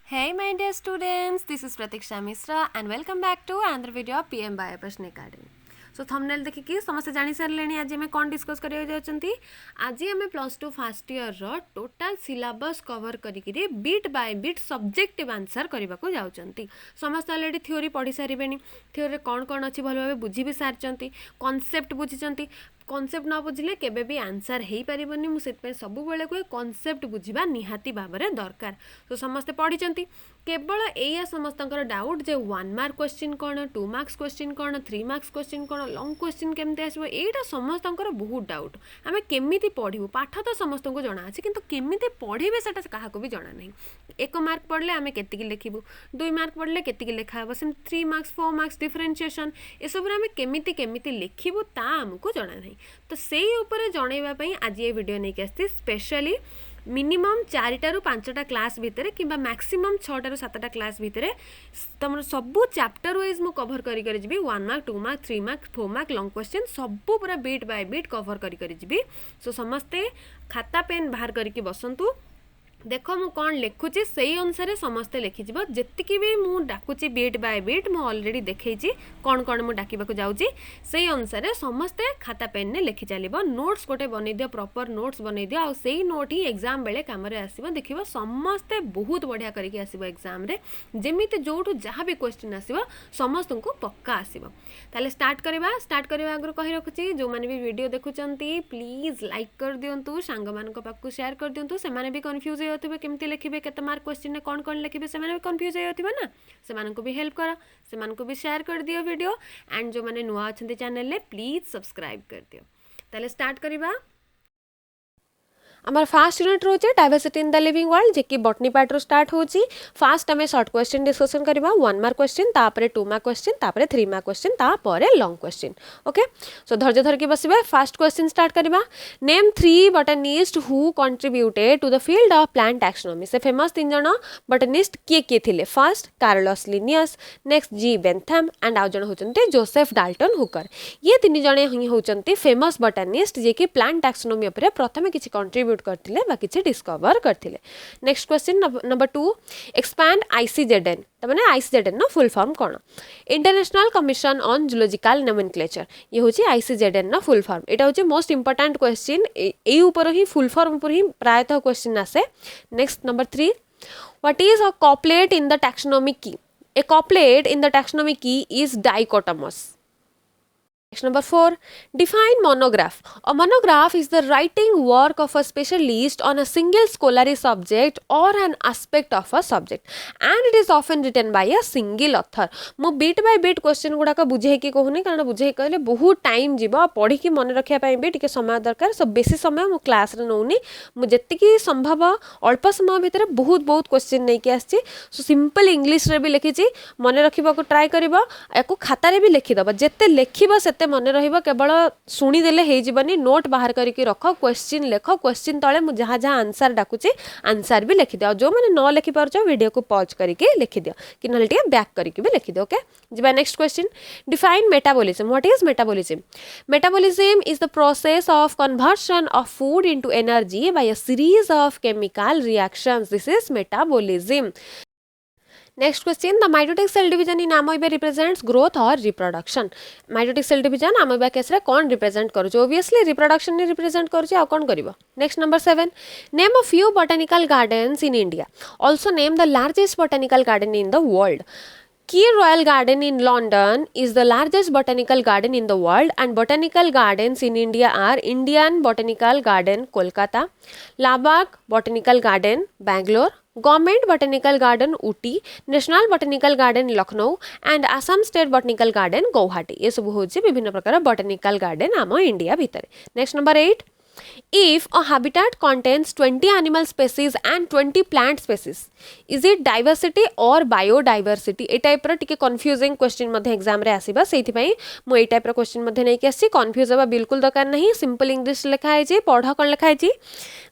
Hey my dear students, this is Pratiksha Misra and welcome back to another video of PM Bioprashn Academy. So thumbnail देखिए समस्त जानी सारे आज आम कौन डिस्कस करा आज आम प्लस टू फास्ट इयर रो टोटाल सिलेबस कवर करी bit by bit subjective answer करने को जाऊँगी। समस्त अलरेडी थ्योरी पढ़ी सारे थ्योरी कौन कौन अच्छी भल भाव बुझी भी सारी कॉन्सेप्ट बुझी कॉन्सेप्ट न बुझे केबे भी आंसर हो पारबनी मुझे सब कहे कॉन्सेप्ट बुझा निहाती भाव में दरकार। तो समस्ते पढ़ी केवल या समस्त डाउट जे 1 मार्क क्वेश्चन कौन 2 मार्क्स क्वेश्चन कौन 3 मार्क्स क्वेश्चन कौन लॉन्ग क्वेश्चन केमती आसो यहाँ समस्त बहुत डाउट आम केमी पढ़ू पाठ तो समस्त को जना अच्छे किंतु केमी पढ़े से क्या भी जना ना 1 मार्क पढ़ले आम के लिखू 2 मार्क पढ़ले के लिखा हे से 3 मार्क्स 4 मार्क्स डिफरेन्सीएसन एसबू आम केमी लिखू ता आमको जना ना। तो से जनवाई आज ये वीडियो नहीं आसती स्पेशली मिनिमम 4 ରୁ 5टा क्लास भितर कि मैक्सिमम 6 ରୁ 7टा क्लास भितर तुम सबू चैप्टर वाइज मु कवर करी जी 1 mark 2 mark 3 mark 4 mark long question सबू पूरा बीट बाय बीट कवर करी जी। सो समस्ते खाता पेन बाहर करके बसंतु देख मु कौन लिखुची से अनुसार समस्ते लिखिज जी भी मु डाकुची बीट बाय बीट मु ऑलरेडी देखी कौन कौन मु डाकिबा को जाउची से अनुसार समस्ते खाता पेन ने लिखि चलिबो। नोट्स गोटे बनै दियो प्रॉपर नोट्स बनै दियो आ सेही नोट ही एग्जाम बेले काम रे आसीबो देखिबो समस्ते बहुत बढ़िया करके आसीबो एग्जाम रे जेमिति जोठु जहाँ भी क्वेश्चन आसीबो समस्त को पक्का आसीबो। ताले स्टार्ट करबा आगु कहि रखुची जो माने भी वीडियो देखुचंती प्लीज लाइक कर दियंतु सांग मानक पाकु शेयर कर दियंतु से माने भी कंफ्यूज थे केमती लिखे केते मार्क क्वेश्चन कौन कौन लिखे से भी कंफ्यूज होते ना से भी हेल्प कर से भी शेयर कर दियो वीडियो एंड जो मैंने नुआ अच्छा चैनल ले प्लीज सब्सक्राइब कर दियो। ताले स्टार्ट करिबा आमर फास्ट यूनिट रोचे diversity in the living world जेकि बॉटनी पार्ट रो स्टार्ट होची। फास्ट आमे शॉर्ट क्वेश्चन डिस्कशन करबा 1 मार्क क्वेश्चन तापरे 2 मार्क क्वेश्चन तापरे 3 मार्क क्वेश्चन तापरे लॉन्ग क्वेश्चन। ओके सो धैर्य धर के बसिबा फास्ट क्वेश्चन स्टार्ट करबा। Name 3 botanist who contributed to the field of plant taxonomy से फेमस 3 जण बॉटनिस्ट किए थिले। First Carolus Linnaeus next G Bentham and आउ जण होचंते जोसेफ डाल्टन हुकर। ये 3 जण ही होचंते फेमस बॉटनिस्ट जे कि प्लांट टैक्सोनॉमी ऊपर प्रथमे किछि कंट्रीब्यूट करथिले बा किछि डिस्कवर करथिले। Next question number 2 expand ICZN तमाने आईसीजेडएन नो फुल फॉर्म कोन International commission on zoological Nomenclature ये होची आईसीजेडएन नो फुल फॉर्म। एटा होची मोस्ट इंपोर्टेंट क्वेश्चन ए ऊपर ही फुल फॉर्म ऊपर ही प्रायतः क्वेश्चन आसे। Next number 3 what is a couplet in the taxonomy key a couplet in the taxonomy key is dichotomous. Next number 4 define monograph. A monograph is the writing work of a specialist on a single scholarly subject or an aspect of a subject and it is often written by a single author. मो beat by beat question गुड़ाक बुझे कि कहूनी कारण बुझे कहले बहुत time जीव पढ़ी की मन रखा भी टिके समय दरकार सब बेसी समय मो क्लास रे नौनी मुझे संभव अल्प समय भितर बहुत बहुत क्वेश्चन नहीं कि आसी। सो सिंपल इंग्लिश रे भी लिखी मन रखा ट्राए कर खातार भी लिखिदेव जिते लिखब से मन रहिबो केवल शुणीदेले हो नोट बाहर करके रख क्वेश्चन लिख क्वेश्चन तले मुझे जहाँ जहाँ आंसर डाकुची आंसर भी लिखिदियो जो मैंने न लिखि पारछ वीडियो को पॉज करके लिखिदियो कि ना टे बैक करके भी लिखिदियो। ओके जी next question define metabolism. What is metabolism? Metabolism is the process of conversion of food into energy by a series of chemical reactions this is metabolism. Next question, the mitotic cell division in amoeba represents growth or reproduction. Mitotic cell division amoeba case रे कौन represent करूछ? Obviously reproduction ने represent करूछ आ कौन करिवो? Next number 7, name a few botanical gardens in India. Also name the largest botanical garden in the world. Kew Royal Garden in London is the largest botanical garden in the world and botanical gardens in India are Indian Botanical Garden, Kolkata, Labag Botanical Garden, Bangalore, Government Botanical Garden, Ooty, National Botanical Garden, Lucknow and Assam State Botanical Garden, Guwahati. ये सब होची विभिन्न प्रकार botanical garden आम India भितर। Next number 8. If a habitat contains 20 animal species and 20 plant species, is it diversity or biodiversity? ए type रो टिके कंफ्यूजिंग क्वेश्चन मध्ये एग्जाम रे आसीबा सेति पई मो ए टाइप रो क्वेश्चन मध्ये नै कि आसी कंफ्यूज होबा बिल्कुल दरकार नहीं। सिंपल इंग्लिश लिखा है जी पढ़ कोन लिखा है जी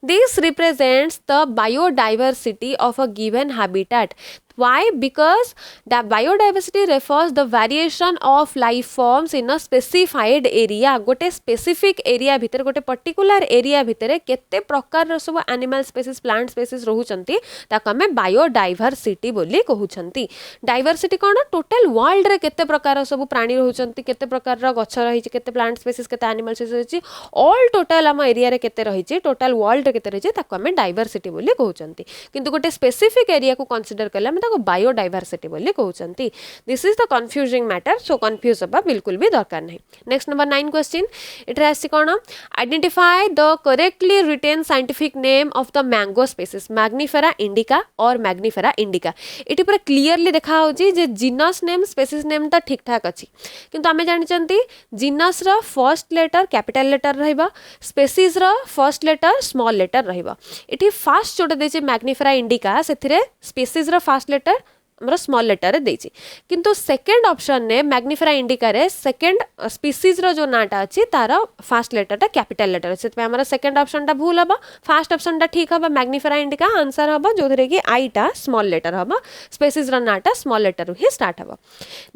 this represents the biodiversity of a given habitat. Why? Because the biodiversity refers the variation of life forms in a specified area. गोटे specific area भितर गोटे particular area भितर केते प्रकार सब animal species plant species रहुचंती ताको हमें biodiversity बोली कहउचंती. Diversity कोन total world रे केते प्रकार सब प्राणी रहुचंती केते प्रकार र गछ रहिछि केते plant species केते animal species रहिछि all total हम area रे केते रहिछि total world रे केते रहिछि ताको हमें diversity बोली कहउचंती. किंतु गोटे specific area को consider करले बायोडाइवर्सिटी बोली कहउचंती. This is the confusing matter so confuse होबा बिल्कुल भी दरकार नहीं. नेक्स्ट नंबर 9 क्वेश्चन इटरे आसी कोन identify the correctly written scientific name of the mango species Mangifera indica और मैग्निफेरा इंडिका. इटी पूरा क्लियरली देखा होची जे जीनस नेम स्पीसीज नेम त ठीक ठाक अछि किंतु आमे जानिचंती जीनस रा फर्स्ट लेटर कैपिटल लेटर रहइबा स्पीसीज रा फर्स्ट लेटर स्मॉल लेटर रहइबा. इटी फास्ट जोटा देछि मैग्निफेरा इंडिका सेथिरे स्पीसीज रा फर्स्ट लेटर हमर स्मॉल लेटर देछि किंतु सेकंड ऑप्शन ने मैग्निफेरा इंडिका रे सेकंड स्पीसीज रो जो नाटा अछि तार फर्स्ट लेटर टा कैपिटल लेटर से हमर सेकंड ऑप्शन टा भूल हबा फर्स्ट ऑप्शन टा ठीक हबा मैग्निफेरा इंडिका आंसर हबा जोथरे कि आई टा स्मॉल लेटर हबा स्पीसीज रो नाटा स्मॉल लेटर रो ही स्टार्ट हबा.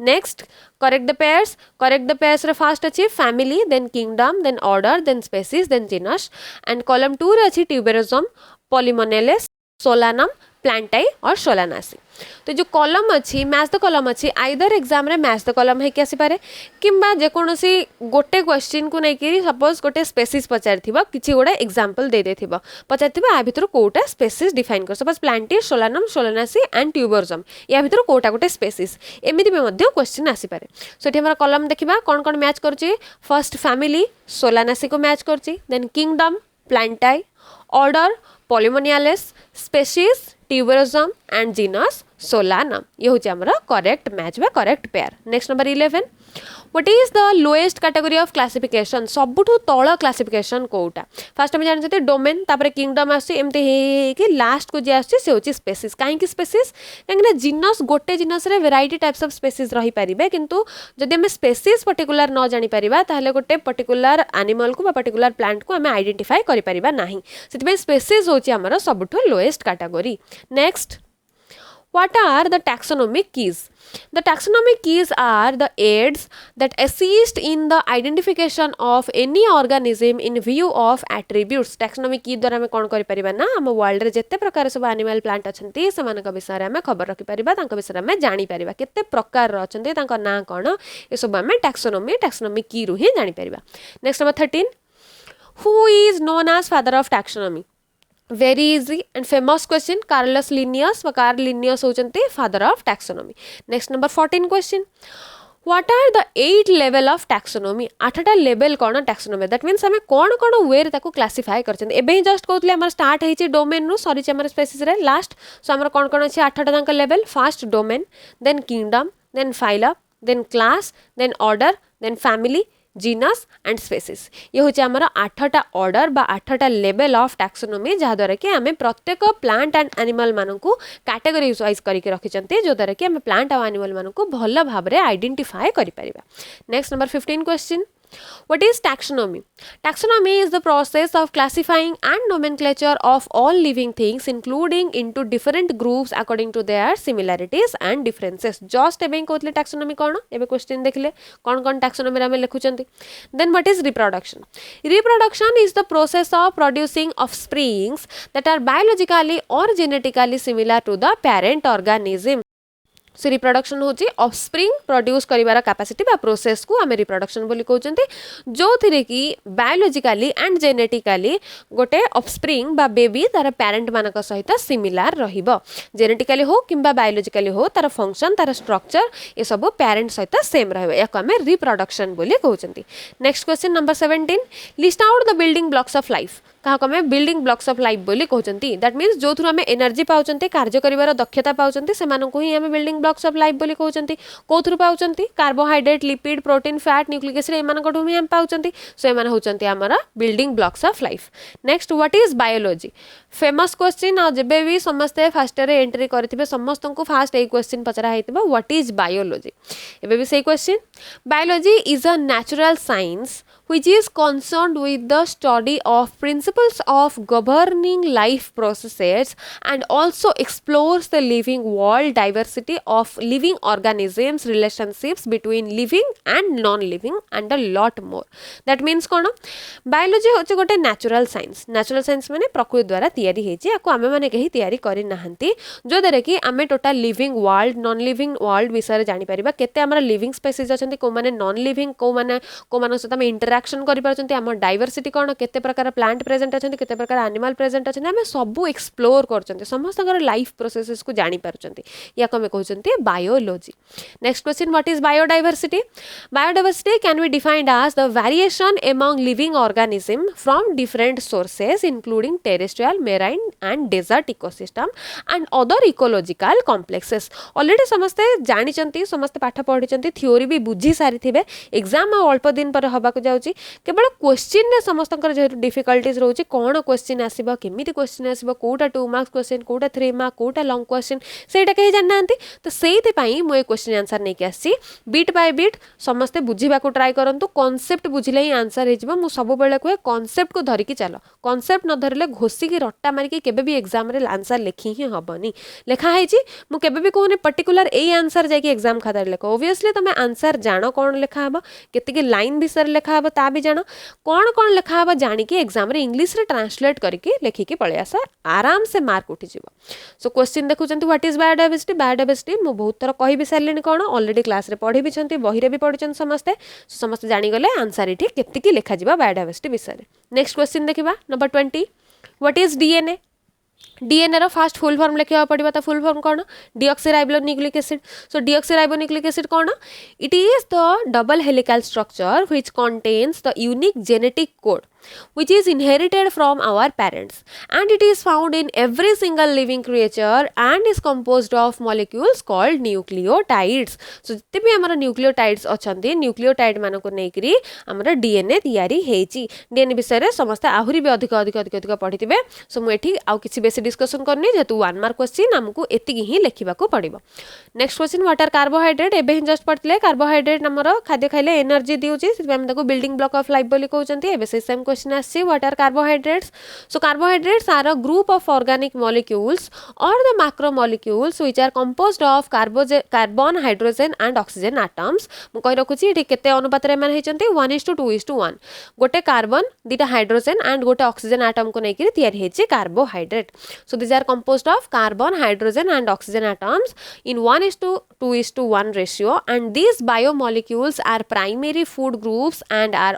नेक्स्ट करेक्ट द पेयर्स रे फर्स्ट अछि family then kingdom then order then species then genus and column 2 रे अछि ट्यूबेरोजम पॉलीमोनेलेस सोलानम प्लांटाई और सोलानासी. तो जो कॉलम अच्छी मैच द कॉलम अच्छी आइदर एग्जाम रे मैच द कॉलम है कि आसी पारे किंबा जेकोसी गोटे क्वेश्चन को नहीं सपोज गोटे स्पेसीज पचार किसी गोटे एग्जांपल दे देथिबा पचार आ भितर कोटा स्पेसीज डिफाइन कर सपोज प्लांटी सोलानम सोलानासी एंड ट्यूबरजम या भितर कोटा गोटे स्पेसीज एमिति भी मध्य क्वेश्चन आसी पारे. सो एठी हमरा कॉलम देखिबा कोन कोन मैच करछि फर्स्ट फैमिली सोलानासी को मैच करछि then kingdom Plantae order Polemoniales species tuberosum and genus Solanum. ये होची हमरा करेक्ट मैच बा correct pair. Next number 11 what is the lowest category of classification सबुठु तळ क्लासिफिकेशन कोटा फर्स्ट हम जानते डोमेन तापर किंगडम आसी एमते हे कि लास्ट को जे आसी से होची स्पीसीज काहे कि स्पीसीज काहे जीनस गोटे जीनस रे वैरायटी टाइप्स ऑफ स्पीसीज रही परिबे किंतु जदि हम स्पीसीज पर्टिकुलर न जानि परिबा ताहले गोटे पर्टिकुलर एनिमल को बा पर्टिकुलर प्लांट को हम आइडेंटिफाई करि परिबा नाही सेति स्पीसीज होची हमरा सबुठु lowest category. Next what are the taxonomic keys? The taxonomic keys are the aids that assist in the identification of any organism in view of attributes. Taxonomic key द्वारा हमें कौन करि परिबा ना हम वर्ल्ड रे जत्ते प्रकार सब एनिमल प्लांट अछंती समान का विषय रे हमें खबर रखि परिबा तांका विषय रे हमें जानि परिबा केते प्रकार रो अछंती तांका नाम कोन ए सब हमें taxonomic key रु ही जानि परिबा. Next number 13 who is known as father of taxonomy? Very easy and famous question. Carolus Linnaeus व Carl Linnaeus होचंती father of taxonomy. Next number 14 question. What are the 8 level of taxonomy? 8टा level कोन taxonomy that means हमें कोन वे रे ताको classify करचंती एबे ही just कहतले हमर start हेची डोमेन नु सॉरी हमर स्पेसिस रे लास्ट सो हमर कोन अछि 8टा तांका level first domain then kingdom then phylum then class then order then family genus and species. ये होची हमर 8टा ऑर्डर बा 8टा लेवल ऑफ टैक्सोनॉमी जहा द्वारा कि हमें प्रत्येक प्लांट एंड एनिमल मानकू कैटेगरी वाइज करके रखिचंती जो द्वारा कि हमें प्लांट और एनिमल मानकू भल भाव रे आइडेंटिफाई करि परिबा. Next number 15 question. What is taxonomy? Taxonomy is the process of classifying and nomenclature of all living things including into different groups according to their similarities and differences. Just एबे कहतले taxonomy कोन एबे question देखले कोन taxonomy रे हम लिखुचंती. Then what is reproduction? Reproduction is the process of producing offsprings that are biologically or genetically similar to the parent organism. से reproduction होची offspring produce करिवार capacity बा process को हमें रिप्रोडक्शन बोली कहउचंती जो थिरे कि बायोलॉजिकली एंड जेनेटिकली गोटे ऑफस्प्रिंग बा बेबी तार पेरेंट मानक सहित सिमिलर रहिबो जेनेटिकली हो किंबा बायोलॉजिकली हो तार फंक्शन तार स्ट्रक्चर ये सब पेरेंट सहित सेम रहबो या हमें रिप्रोडक्शन बोली कहउचंती. Next question number 17 list out the building blocks of life कहा हमें बिल्डिंग ब्लॉक्स ऑफ लाइफ बोली कहउचंती. दैट मींस जो थ्रू हमें एनर्जी पाउचंती कार्य करिवार दक्षता पाउचंती से मानकू ही हमें बिल्डिंग ब्लॉक्स ऑफ लाइफ बोली कहउचंती. को थ्रू पाउचंती carbohydrate lipid protein fat nucleic acid एमान कोठू हम पाउचंती सो एमान होचंती हमारा building blocks of life. Next what is biology famous question आ जेबे भी समस्ते फर्स्ट रे एंट्री करथिबे समस्त को फास्ट ए क्वेश्चन पचरा हेतिबा व्हाट इज बायोलॉजी एबे भी सही question. Biology is a natural science which is concerned with the study of principles of governing life processes and also explores the living world, diversity of living organisms, relationships between living and non-living and a lot more. That means cone biology होचे गोटे natural science माने प्रकृति द्वारा तैयारी हेची याको आमे माने कही तैयारी करि नाहंती जो दरे कि आमे total living world non living world विषय जानि परिबा केते हमर लिविंग स्पेसीज अछंती को माने नॉन लिविंग को माने सहित आमे इंटरैक्शन करि पारछंती हमर डाइवर्सिटी कोन केते प्रकार प्लांट प्रेजेंट अछंती केते प्रकार एनिमल प्रेजेंट अछंती आमे सबु एक्सप्लोर करछंती समस्तकर लाइफ प्रोसेसेस को जानि पारछंती याको आमे कहउछंती biology. Next question, what is biodiversity? Biodiversity can be defined as the variation among living organism from different sources including terrestrial, marine and desert ecosystem and other ecological complexes. Already समस्ते जानी चंती समस्ते पाठ पढ़ी चंती थ्योरी भी बुझी सारी थिबे exam अल्प दिन पर हबा को जाउची केवल क्वेश्चन ने समस्तकर जे डिफिकल्टीज रहउची कोन क्वेश्चन आसीबो केमिति क्वेश्चन आसीबो कोटा 2 मार्क्स क्वेश्चन कोटा 3 मार्क कोटा लॉन्ग क्वेश्चन सेटा कहि जाननांती तो सेति पई मो ए क्वेश्चन आंसर नै के आसी बीट बाय बीट समस्ते बुझीबा को ट्राई करंतु कॉन्सेप्ट बुझिले ही आंसर हेजिबो मु सब बेले कोए कॉन्सेप्ट को धरिकी चलो कॉन्सेप्ट न धरले घोसी की रट्टा मारी के केबे भी एग्जाम रे आंसर लिखी ही हबनी लेखा हेजी मु केबे भी कोने पर्टिकुलर ए आंसर जाके एग्जाम खाता रे लेखो ऑब्वियसली तमे आंसर जानो कोन लेखा हबो केते के लाइन विषय लेखा हबो ता भी जानो कोन कोन लेखा हबो जानि के एग्जाम रे इंग्लिश रे ट्रांसलेट करके लिखि के पळे आसा आराम से मार्क उठी जिवो. सो क्वेश्चन देखु जंतु व्हाट इज बायोडाइवर्सिटी मु बहुत तरह कहि भी सारलेनी कोन ऑलरेडी क्लास रे पढी भी छंती बही रे भी पढिचन समस्ते समस्ते जानि गले आंसर इठी केते की लेखा जिवो बायोडाइवर्सिटी विषय. नेक्स्ट क्वेश्चन देखिबा नंबर 20, व्हाट इज डीएनए? डीएनए रो फास्ट फुल फॉर्म लेखिया पड़िबा त फुल फॉर्म कोन deoxyribonucleic acid. So deoxyribonucleic acid कोन it is the double helical structure which contains the unique genetic code which is inherited from our parents and it is found in every single living creature and is composed of molecules called nucleotides. So jete bi amara nucleotides achanti nucleotide मान को नै करी amara DNA तैयारी हेची. DNA विषय रे समस्त आहुरी भी अधिक पढितिबे. सो मु एठी आउ किछि बेसी डिस्कशन करनी जेतु 1 मार्क क्वेश्चन हमकु एतिकी ही लेखिबा को पड़िबो. Next question, what are carbohydrate? एबे ही जस्ट पढतिले कार्बोहाइड्रेट हमरो खाद्य खाइले एनर्जी दिउची सिबे हम ताको बिल्डिंग ब्लॉक ऑफ लाइफ बोली कहउचंती. एबे से same question assi what are carbohydrates? So carbohydrates are a group of organic molecules or the macromolecules which are composed of carbon, hydrogen and oxygen atoms. मु कहि रखुची एठी केते अनुपात रे मान हेचंती 1:2:1 गोटे कार्बन दिटा हाइड्रोजन एंड गोटे ऑक्सीजन एटम को नेकरी तयारी हेची carbohydrate. So these are composed of carbon, hydrogen and oxygen atoms in 1:2:1 ratio and these biomolecules are primary food groups and are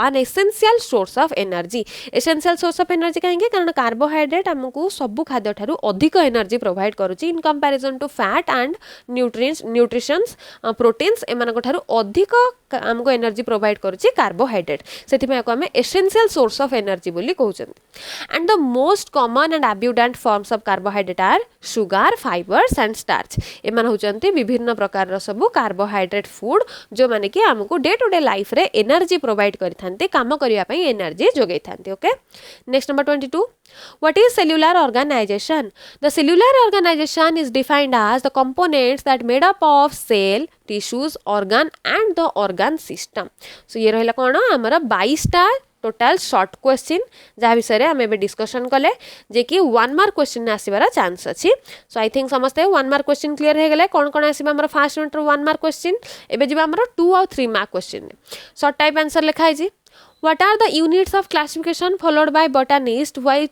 an essential source of energy. Essential source of energy कहेंगे कारण carbohydrate हमको सब खाद्य ठारू अधिक energy provide करूची in comparison to fat and nutritions proteins एमान ठारू अधिक हमको एनर्जी प्रोवाइड करूची कार्बोहाइड्रेट सेति में को हमें एसेंशियल सोर्स ऑफ एनर्जी बोली कहउछन. And the most common and abundant forms of carbohydrate are sugar, fibres and starch. एमान होचंती विभिन्न प्रकार रो सब कार्बोहाइड्रेट फूड जो माने कि हमको डे टू डे लाइफ रे एनर्जी प्रोवाइड करिथा काम करिया पई एनर्जी जोगै थांती. Okay, next number 22, what is cellular organisation? The cellular organisation is defined as the components that made up of cell, tissues, organ and the organ system. So ये रहला कोन हमर 22 टा टोटल शॉर्ट क्वेश्चन जहाँ विषय आम ए discussion कले जे कि 1 mark question आसबार chance अच्छी. सो आई थिंक समस्ते 1 मार्क क्वेश्चन क्लियर हो गले कौन कौन आसो आम फास्ट यूनिट 1 मार्क क्वेश्चन. एबे जी आम 2 और 3 mark question short type answer लिखाई. What are the units of classification followed by botanist while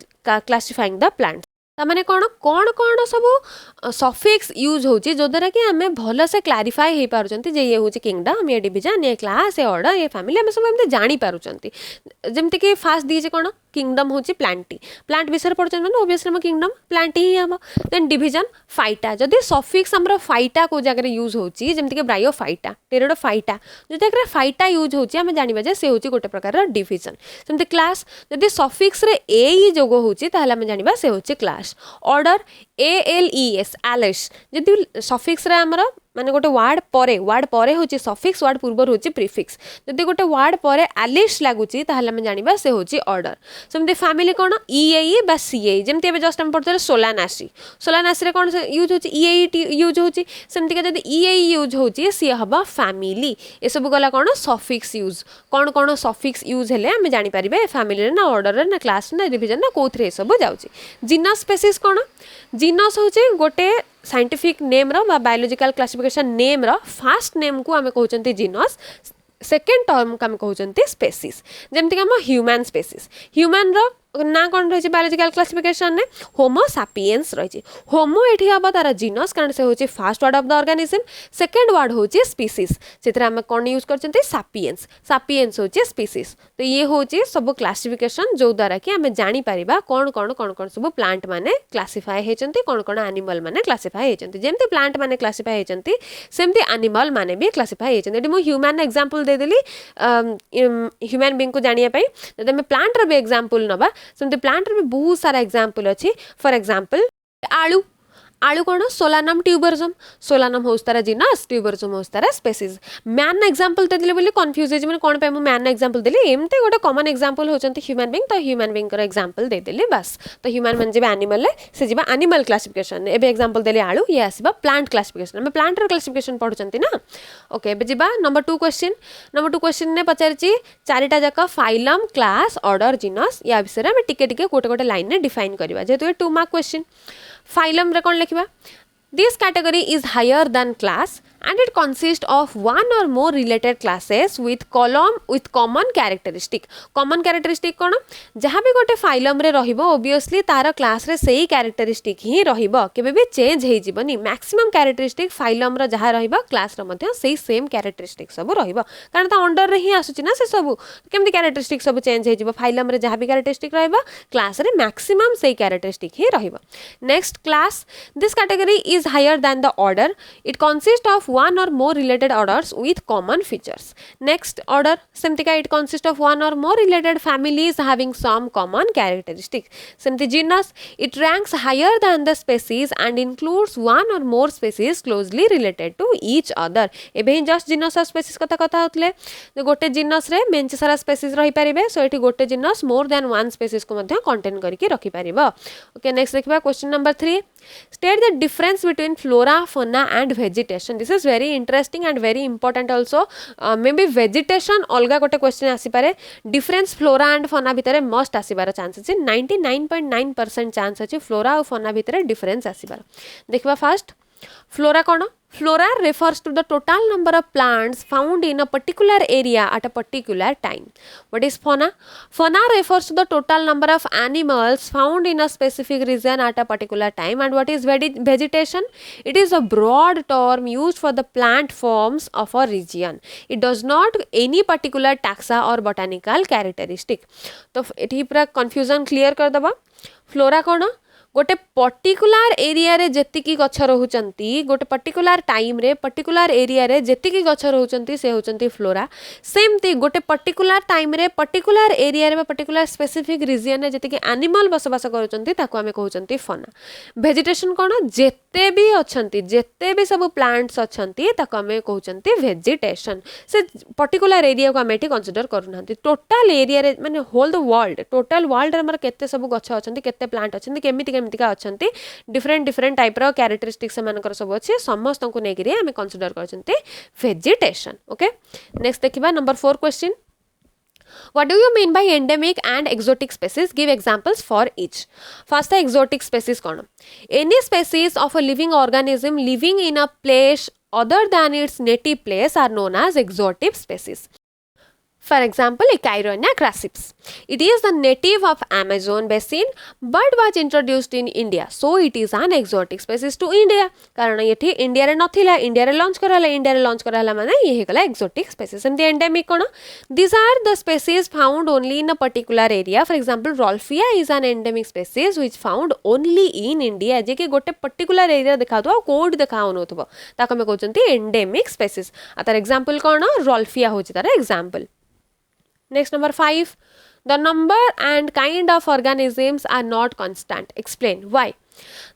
classifying the plants? तामाने कौन कौन कौन सब सफिक्स यूज होची जो द्वारा कि आमे भल से क्लारिफाई हे पारुचंती जे ये होची किंगडम, ये डिवीजन, ये क्लास, ये ऑर्डर, ये फैमिली आमे सब एमते जानि पारुचंती. जेमति कि फास्ट दीजे कौन किंगडम होची प्लांटी प्लांट विषय पढ़ुचन माने ऑब्वियसली हम किंगडम प्लांटी ही हम. देन डिवीजन फाइटा जदी सफिक्स हमर फाइटा को जगह यूज होची जेमति कि ब्रायोफाइटा, टेरिडोफाइटा जो जगह फाइटा यूज होची आमे जानिबा जे से होची गोटे प्रकार डिवीजन. जेमति क्लास जदी सफिक्स रे ए ही जोग होची ताहले आमे जानिबा से होची क्लास. ऑर्डर ALES एलिस जदी सफिक्स रे हमर माने गोटे वर्ड परे होची सफिक्स वर्ड पूर्वर होची प्रीफिक्स जदि गोटे वर्ड परे एलिस लागुची ताहले हम जानिबा से होची ऑर्डर सेमते फैमिली कोन ईएई बा सीएई जेमते एबे जस्ट हम पढतले सोलानासी रे कोन यूज होची ईएई यूज होची सेमते के जदि ईएई यूज होची सी हबा फैमिली ए सब गला कोन सफिक्स यूज कोन सफिक्स यूज हेले हम जानि परिबे फैमिली रे ना ऑर्डर रे ना क्लास ना डिवीजन ना कोथरे सब जाउची जीनस स्पीसीज कोन जीनस होची गोटे साइंटिफिक नेम रो बा biological classification name row first name को आमे कहउचंती जीनस सेकेंड टर्म को आमे कहउचंती स्पीसीज जेमति कि हम ह्यूमन स्पीसीज ह्यूमन रो ना कौन रही बायोलॉजिकल क्लासिफिकेशन ने होमो सापियंस रही होमो एठी हबा तार जीनस कारण से होची first word of the organism second word होची स्पीसीज सेतरा हम कोन यूज करचंती सापियंस होची स्पीसीज तो ये होची सब क्लासिफिकेशन जो द्वारा कि हमें जानि परिबा कौन सब प्लांट माने क्लासिफाई हेचंती कौन एनिमल माने क्लासिफाई हेचंती जेमति प्लांट माने क्लासिफाई हेचंती सेमति एनिमल माने भी क्लासिफाई हेचंती एटी मो ह्यूमन एग्जांपल दे देली ह्यूमन बीइंग को जानिया पई जदि हम प्लांट रे भी एग्जांपल नबा सेमते प्लांट रे बहुत सारा एग्जांपल अछि फॉर एग्जांपल आलू आलू कौन सोलानम सोलानम होस तारा जीनस ट्यूबरजम होस तारा स्पीसीज मैन एग्जांपल देले बोली कंफ्यूज हे माने कोन पे हम मैन एग्जांपल देली एमते गोटे कॉमन एग्जांपल होचंती ह्यूमन बीइंग तो ह्यूमन बीइंग कर एग्जांपल दे देली बस तो ह्यूमन मन जेबे एनिमल ले से जेबा एनिमल क्लासिफिकेशन एबे एग्जांपल देली आलू ये आसीबा प्लांट क्लासिफिकेशन हम प्लांट र क्लासिफिकेशन पढुचंती ना ओके एबे जेबा नंबर 2 क्वेश्चन ने पचारची चारिटा जाका फाइलम क्लास ऑर्डर जीनस या विषय रे हम टिके गोटे लाइन ने डिफाइन करबा जेतु 2 मार्क क्वेश्चन फाइलम रे कोन लिखबा This category is higher than class and it consists of one or more related classes with common characteristic. Common characteristic कौन जहाँ भी गोटे फाइलम रे रहिबो obviously तार क्लास रे सही characteristic ही रहिबो केबे भी चेंज हे जिवनी maximum characteristic फाइलम रो जहाँ रहिबो क्लास रो मध्ये सही सेम characteristic सब रहिबो कारण ता अंडर रे ही आसुची ना से सब केमति characteristic सब चेंज हे जिवो फाइलम रे जहाँ भी characteristic रहिबो क्लास रे maximum सही characteristic ही रहिबो. Next class, this category is higher than the order. It consists of one or more related orders with common features. Next order, semtika it consists of one or more related families having some common characteristics. Semti genus, it ranks higher than the species and includes one or more species closely related to each other. एबे just genus और species कथा होतले गोटे genus रे मेंच सारा species रही परिबे सो एठी गोटे genus more than one species को मध्य contain करके रखि परिबो. Okay, next देखिबा question number 3. State the difference between flora, fauna and vegetation. This is very interesting and very important also. Maybe vegetation अलगा गोटे question आसी पारे difference flora and fauna भितरे must आसीबार chance अछि 99.9% chance अछि flora और fauna भितरे difference आसीबार. देखबा first flora cone Flora refers to the total number of plants found in a particular area at a particular time. What is fauna? Fauna refers to the total number of animals found in a specific region at a particular time. And what is vegetation? It is a broad term used for the plant forms of a region. It does not any particular taxa or botanical characteristic. तो ये पूरा confusion clear कर दबा. Flora कौन गोटे particular area रे जेतिकी गछ रहउचंती गोटे पर्टिकुलर टाइम रे पर्टिकुलर एरिया रे जेतिकी गछ रहउचंती से होचंती फ्लोरा सेमती गोटे पर्टिकुलर टाइम रे पर्टिकुलर एरिया रे पर्टिकुलर स्पेसिफिक रीजन रे जेतिकी एनिमल बसवास करूचंती ताको हमें कहउचंती फॉना वेजिटेशन कोन जेते भी अछंती जेते भी सब प्लांट्स अछंती ताको हमें कहउचंती वेजिटेशन से पर्टिकुलर एरिया को हमें एठी कंसीडर करूनांती टोटल एरिया रे माने whole the world total world रे हमर केते सब गछ अछंती केते प्लांट अछंती केमिति केमितिका अछंती डिफरेंट टाइप रो कैरेक्टरिस्टिक्स सेमानकर सब अछि समस्त को नेगिरी हमें कंसीडर करछंती वेजिटेशन. ओके नेक्स्ट देखिबा number 4 question. What do you mean by endemic and exotic species? Give examples for each. First, the exotic species कौन? Any species of a living organism living in a place other than its native place are known as exotic species. For example, Chironia crassips. It is the native of Amazon basin but was introduced in India. So it is an exotic species to India. कारण ये थी India रे नथिला India रे launch कराला माने ये हेगला exotic species. एमती endemic cone? These are the species found only in a particular area. For example, Rolfia is an endemic species which found only in India. जे कि गोटे particular area देखाउतो कोड देखाउ नथबो ताको हम कहउचंती endemic species. आ तार example कोन? Rolfia होची तार example. Next, number 5. The number and kind of organisms are not constant. Explain why.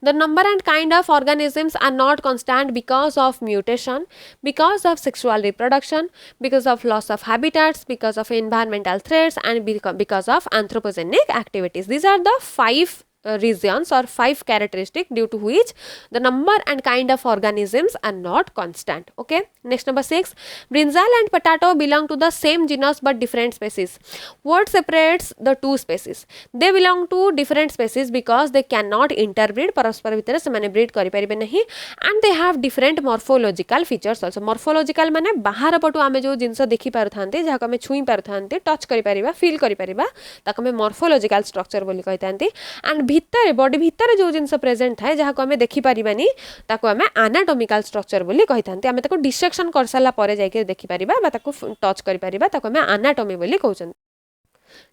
The number and kind of organisms are not constant because of mutation, because of sexual reproduction, because of loss of habitats, because of environmental threats, and because of anthropogenic activities. These are the five reasons or five characteristics due to which the number and kind of organisms are not constant. Okay, next number 6, brinjal and potato belong to the same genus but different species. What separates the two species? They belong to different species because they cannot interbreed, परस्पर भितर से breed करि परिबे नहीं, and they have different morphological features also. morphological माने बाहर पटु आमे जो जिंस देखि पारुथांते, जहा को आमे छुई पारुथांते, टच करि परिबा, फील करि परिबा, ताको आमे morphological structure बोली कहितांती. and भितर बॉडी भितर जो जिंस प्रेजेंट थाए जहा को आमे देखि परिबानी, ताको आमे anatomical structure बोली कहितांती. आमे ताको डिसेक्शन कर साला परे जाय के देखि परिबा बा ताको टच करि परिबा, ताको आमे anatomy बोली कहउछन.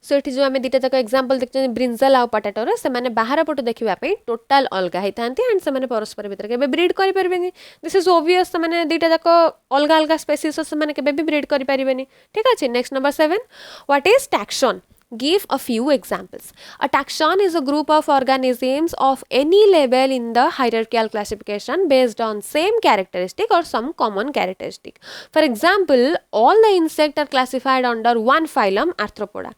सो ये जो आम दुटा तक एग्जांपल देखते ब्रिंजल आ पोटाटोर से बाहर पटु देखा टोटाल अलग होता एंड से परस्पर भितर के ब्रीड करें. दिस इज ओबियस से दुटा तक अलग अलग स्पेसीस से ब्रीड करें. ठीक अच्छे. Next number 7, what is taxon? Give a few examples. A taxon is a group of organisms of any level in the hierarchical classification based on same characteristic or some common characteristic. For example, all the insects are classified under one phylum, Arthropoda.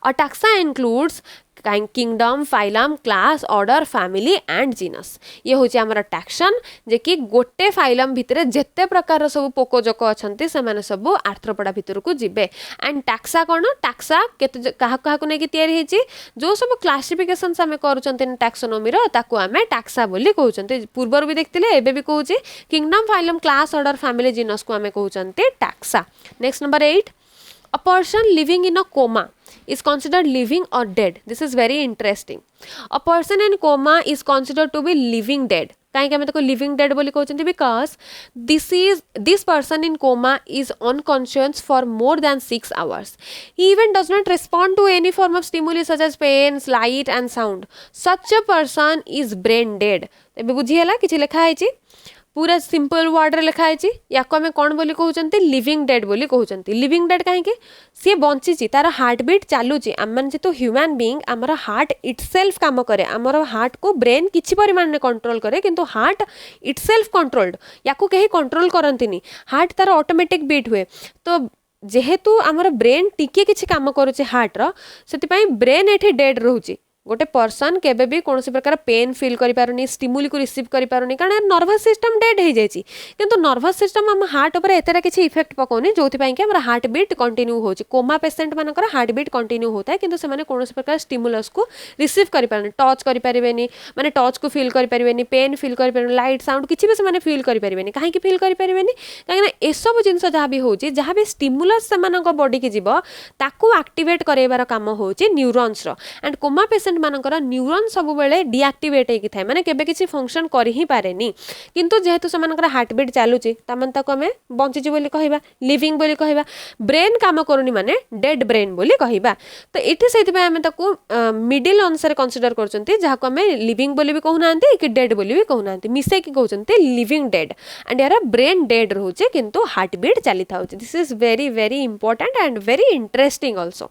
A taxa includes kingdom, phylum, class, order, family and genus. ये हूँ आमर taxon जे कि गोटे phylum भितर जेते प्रकार सब पोकोजोक अच्छा से सब आर्थ्रोपोडा भितर को जीवे. एंड टैक्सा कौन? टैक्सा केते क्या नहीं तैयारी जो सब क्लासिफिकेशन आम कर टैक्सोनोमीर ताकू आम टैक्सा बोली कहते. पूर्वर भी देखते एबे भी कहूँ kingdom, phylum, class, order, family, genus को आम कहते taxa. Next number 8, a person living in a coma is considered living or dead. This is very interesting. A person in coma is considered to be living dead. कहीं आम living dead बोली कहते because this person in coma is unconscious for more than 6 hours. He even does not respond to any form of stimuli such as pain, light and sound. Such a person is brain dead. एबे बुझीगला कि लिखा है पूरा simple word रे लिखा है या आम कौन बोली कहते लिविंग डेड बोली कहते. लिविंग डेड कहीं सी बंची तार हार्ट बीट चलुची. आम मैंने जेहेतु ह्यूमन बीइंग आमर हार्ट इटसेल्फ काम करे, आमर हार्ट को ब्रेन किसी परिमाण में कंट्रोल करे, किंतु हार्ट इटसेल्फ कंट्रोल्ड, या कहीं कंट्रोल करती. हार्ट तार ऑटोमेटिक बीट हुए. तो जेहेतु आमर ब्रेन टिके किसी काम करुचे हार्टर, से ब्रेन एठी डेड रोचे. गोटे पर्सन केबे भी कौन प्रकार पेन फील करें, स्टिमुली को रिसीव करें, कारण नर्भस सिस्टम डेड हो जाए. किंतु नर्भस सिस्टम आम हार्ट उपर एतटा किसी इफेक्ट पकाउनी जो कि हार्ट बीट कंटिन्यू हो. कोमा पेसेंट मान हार्ट बीट कंटिन्यू होता है, किंतु से कौन प्रकार स्टिमुलस को रिसीव करें, टच करें, माने टच को फील करें, पेन फील करें, लाइट साउंड किसी भी से फील करें. कहीं फील करें कहीं एसबू जिन जहाँ भी हो जहाँ भी स्टिमुलस से बॉडी की जीव ताकू एक्टिवेट करार काम हो न्यूरॉन्स. एंड कोमा पेसेंट मानकर न्यूरॉन सब बेले डीएक्टिवेट होती थाए, माने केबे किसी फंक्शन कर ही पारेनी. किंतु जेहेतु से हार्ट बीट चलुची ताମାନେ ताको आमे बंचिची बोली कहबा, लिविंग बोली कहबा. ब्रेन काम करूनी माने डेड ब्रेन बोली कहबा. तो इठी सेति पे आमे ताको मिडिल अनुसार कंसीडर करचंती, जहा को आमे लिविंग बोली भी कहउनांती कि डेड बोली भी कहउनांती, मिसे की कहउचंती लिविंग डेड. एंड यार ब्रेन डेड रहउचे किंतु हार्ट बीट चली थाउचे. This is very very important and very interesting also.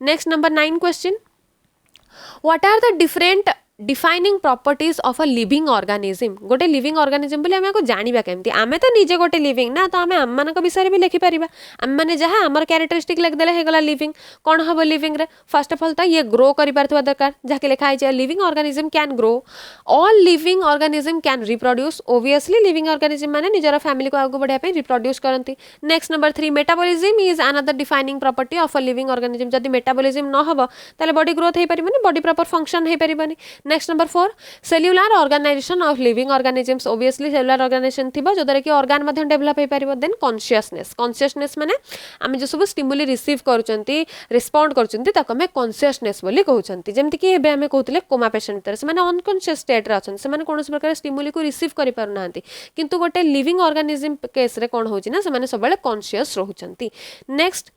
Next number 9 question, what are the different defining properties of a living organism. गोटे लिविंग ऑर्गेनिज्म बोले आमे को जानिबा केमती. आमे तो निजे गोटे लिविंग ना, तो आमे आम मानक विषय भी लिखि परिबा. आम माने जहाँ आमर कैरेक्टरिस्टिक लिख देले हे गला लिविंग. कौन हम लिविंग रे? फर्स्ट ऑफ ऑल तो ये ग्रो करि पारथवा दरकार, जहाँ लिखा है living organism can grow. All living organism can reproduce. Obviously living organism माने निजर फैमिली को आगु बढ़ाया पे रिप्रोड्यूस करती. Next number 3, metabolism is another defining property of a living organism. जदि मेटाबॉलिज्म न हबो ताले बॉडी ग्रोथ हे परिबनी, बॉडी प्रॉपर फंक्शन हे परिबनी. Next number 4, cellular organisation of living organisms. Obviously cellular organisation थिबा जो द्वारा कि ऑर्गन मध्ये डेवलप हे परिबो. Then consciousness. कॉन्शियसनेस माने आमे जो सब स्टिमुली रिसीव करचंती, रिस्पोंड करचंती, ताको हमें कॉन्शियसनेस बोली कहउचंती. जेमति कि एबे हमें कहउतले कोमा पेशेंट तर से माने अनकॉन्शियस स्टेट रे अछन, से माने कोनोस प्रकार स्टिमुली को रिसीव करि पारु नांती. किंतु गोटे लिविंग ऑर्गेनिज्म केस रे कोन होची ना, से माने सबले कॉन्शियस रहउचंती. Next,